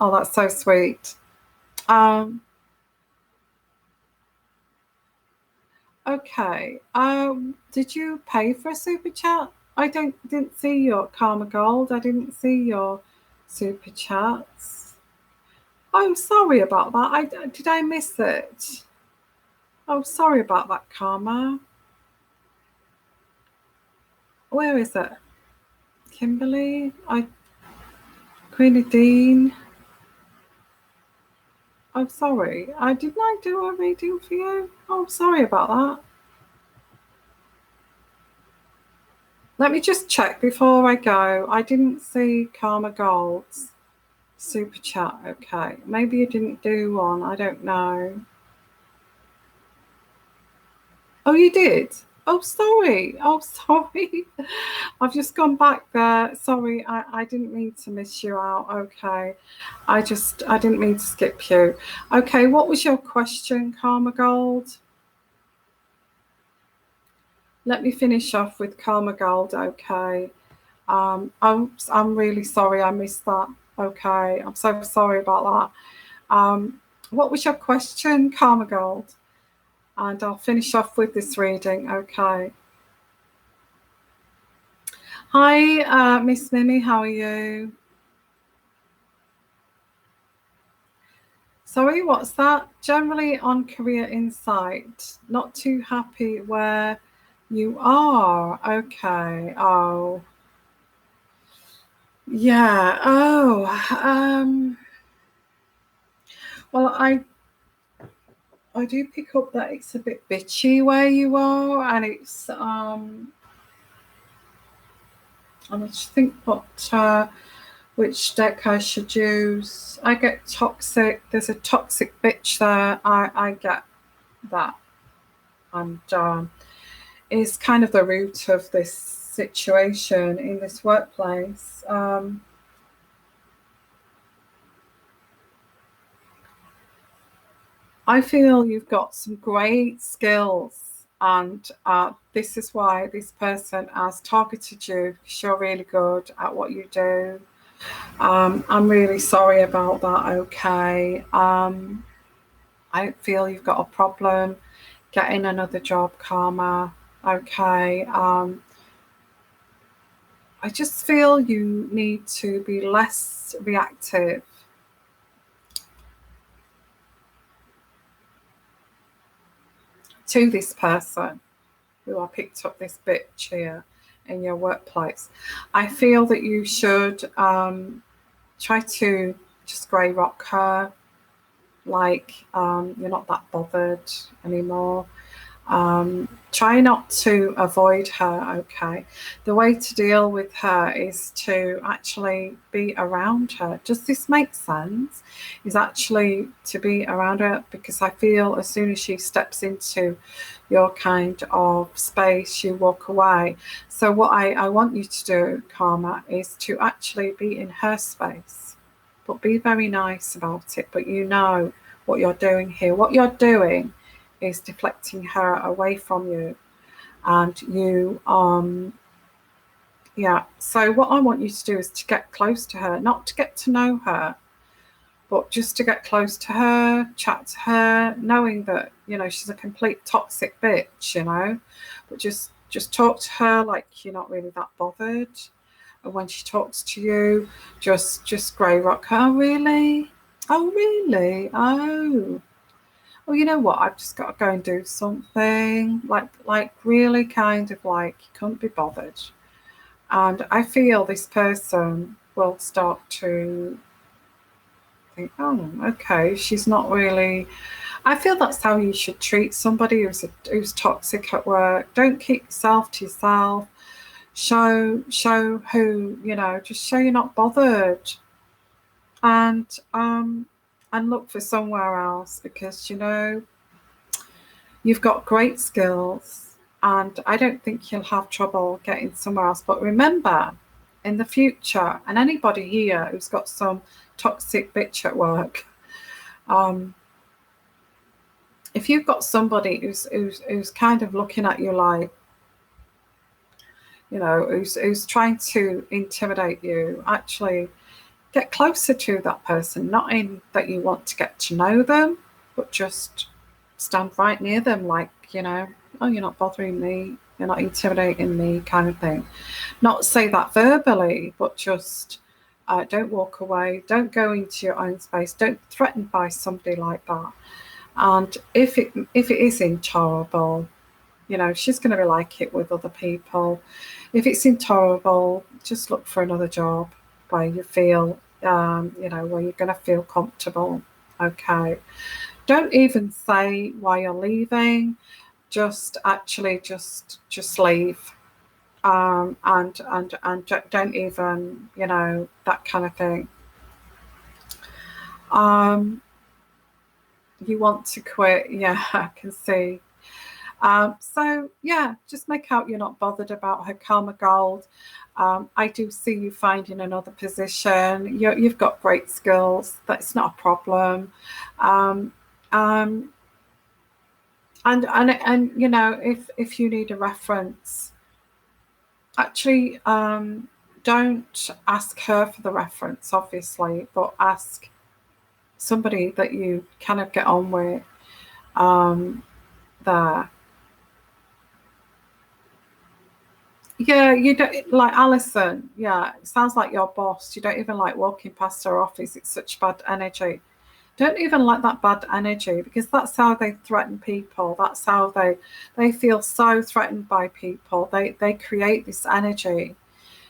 Oh, that's so sweet. Um, okay. Did you pay for a super chat? I didn't see your Karma Gold. I didn't see your super chats. I'm sorry about that. Did I miss it? Oh, sorry about that, Karma. Where is it? Kimberly? Queenie Dean. I'm sorry. Didn't I do a reading for you? Oh, sorry about that. Let me just check before I go. I didn't see Karma Gold's super chat. Okay. Maybe you didn't do one. I don't know. Oh, you did? Oh, sorry. Oh, sorry. I've just gone back there. Sorry, I didn't mean to miss you out. Okay. I didn't mean to skip you. Okay, what was your question, Karma Gold? Let me finish off with Karma Gold, okay. I'm really sorry I missed that. Okay, I'm so sorry about that. What was your question, Karma Gold? And I'll finish off with this reading, okay. Hi, Miss Mimi, how are you? Sorry, what's that? Generally on Career Insight, not too happy where you are. Okay. Oh, yeah. Oh, well, I do pick up that it's a bit bitchy where you are, and I just think what Which deck I should use? I get toxic. There's a toxic bitch there. I get that. And is kind of the root of this situation in this workplace. I feel you've got some great skills, and this is why this person has targeted you because you're really good at what you do. I'm really sorry about that. Okay. I feel you've got a problem getting another job, Karma. Okay. I just feel you need to be less reactive to this person who I picked up this bitch here in your workplace. I feel that you should try to just grey rock her, like you're not that bothered anymore. Try not to avoid her, okay? The way to deal with her is to actually be around her. Does this make sense? Is actually to be around her, because I feel as soon as she steps into your kind of space, you walk away. So what I want you to do, Karma, is to actually be in her space, but be very nice about it. But you know what you're doing here. What you're doing is deflecting her away from you, and you yeah, so what I want you to do is to get close to her, not to get to know her, but just to get close to her, chat to her, knowing that she's a complete toxic bitch, but just talk to her like you're not really that bothered. And when she talks to you, just grey rock her. Oh really? Oh really? Oh, well, you know what? I've just got to go and do something. Like really kind of like you couldn't be bothered. And I feel this person will start to think, oh, okay, she's not really. I feel that's how you should treat somebody who's toxic at work. Don't keep yourself to yourself. Show who just show you're not bothered, and look for somewhere else, because you've got great skills, and I don't think you'll have trouble getting somewhere else. But remember, in the future, and anybody here who's got some toxic bitch at work, if you've got somebody who's kind of looking at you like, who's trying to intimidate you, actually get closer to that person, not in that you want to get to know them, but just stand right near them, like, oh, you're not bothering me, you're not intimidating me, kind of thing. Not say that verbally, but just don't walk away, don't go into your own space, don't threaten by somebody like that. And if it is intolerable, she's going to be like it with other people. If it's intolerable, just look for another job where you feel, where you're going to feel comfortable. Okay. Don't even say why you're leaving. Just actually just leave. And don't even, that kind of thing. You want to quit? Yeah, I can see. So yeah, just make out you're not bothered about her karma gold. I do see you finding another position. You've got great skills. That's not a problem. Um, um, and if you need a reference, actually don't ask her for the reference, obviously, but ask somebody that you kind of get on with there. Yeah, you don't like Alison. Yeah, it sounds like your boss. You don't even like walking past her office. It's such bad energy. Don't even like that bad energy, because that's how they threaten people. That's how they feel so threatened by people. They create this energy.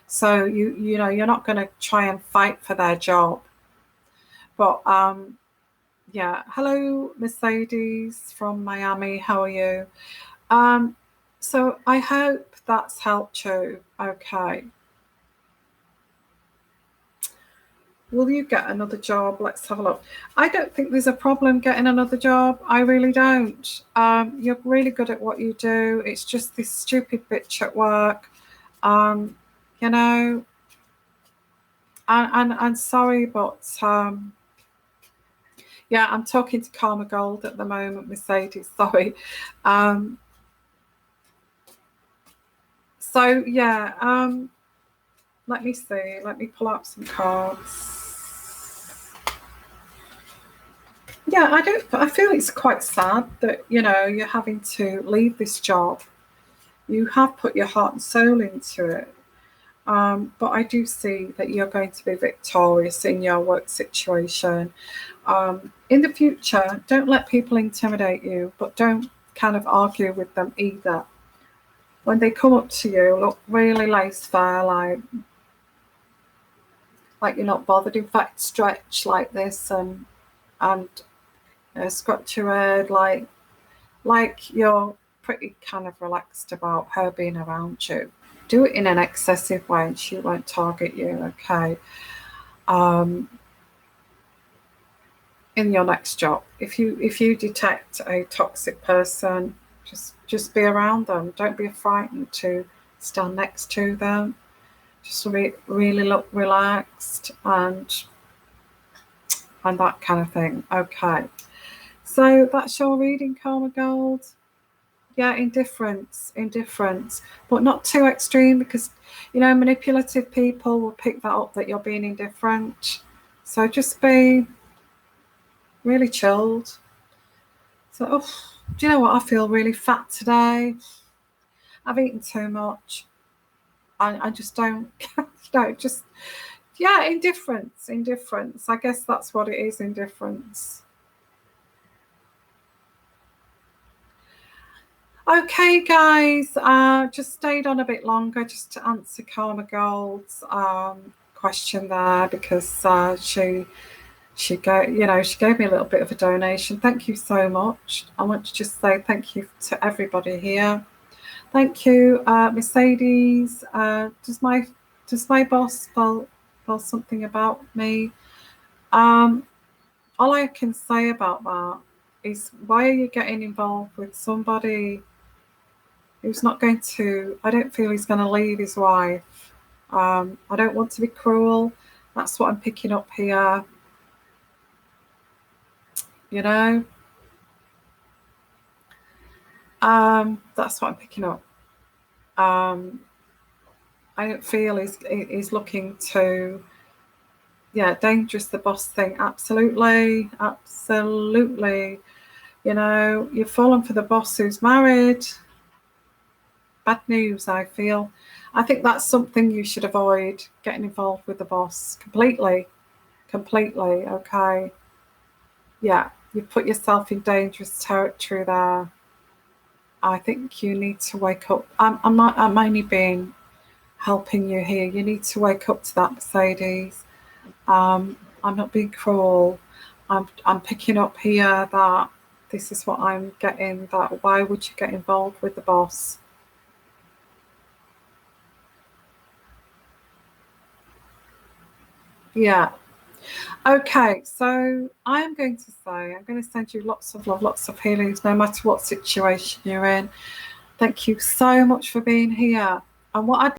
So you're not going to try and fight for their job. But yeah, hello Mercedes from Miami. How are you? Um, so I hope that's helped you. Okay. Will you get another job? Let's have a look. I don't think there's a problem getting another job. I really don't. You're really good at what you do. It's just this stupid bitch at work. You know, and sorry, but yeah, I'm talking to Karma Gold at the moment, Mercedes. Sorry. So yeah, let me see. Let me pull up some cards. Yeah, I feel it's quite sad that, you know, you're having to leave this job. You have put your heart and soul into it. But I do see that you're going to be victorious in your work situation. In the future, don't let people intimidate you, but don't kind of argue with them either. When they come up to you, look really laissez-faire, like you're not bothered. In fact, stretch like this and scratch your head like you're pretty kind of relaxed about her being around you. Do it in an excessive way and she won't target you, okay? In your next job, if you detect a toxic person, just be around them. Don't be frightened to stand next to them. Just really look relaxed and that kind of thing. Okay. So that's your reading, Karma Gold. Yeah, indifference, but not too extreme, because, you know, manipulative people will pick that up, that you're being indifferent. So just be really chilled. So, do you know what? I feel really fat today. I've eaten too much. I just don't, just, yeah, indifference. I guess that's what it is, indifference. Okay, guys, just stayed on a bit longer just to answer Karma Gold's question there, because she gave me a little bit of a donation. Thank you so much. I want to just say thank you to everybody here. Thank you, Mercedes. Does my boss spell something about me? All I can say about that is, why are you getting involved with somebody who's not going to? I don't feel he's going to leave his wife. I don't want to be cruel. That's what I'm picking up here. You know, that's what I'm picking up. I don't feel he's looking to, yeah, dangerous, the boss thing. Absolutely. You know, you've fallen for the boss who's married. Bad news, I feel. I think that's something you should avoid, getting involved with the boss completely. Okay. Yeah, you've put yourself in dangerous territory there. I think you need to wake up. I'm only helping you here. You need to wake up to that, Mercedes. I'm not being cruel. I'm picking up here that this is what I'm getting. That why would you get involved with the boss? Yeah. Okay, so I'm going to send you lots of love, lots of healings, no matter what situation you're in. Thank you so much for being here. And what I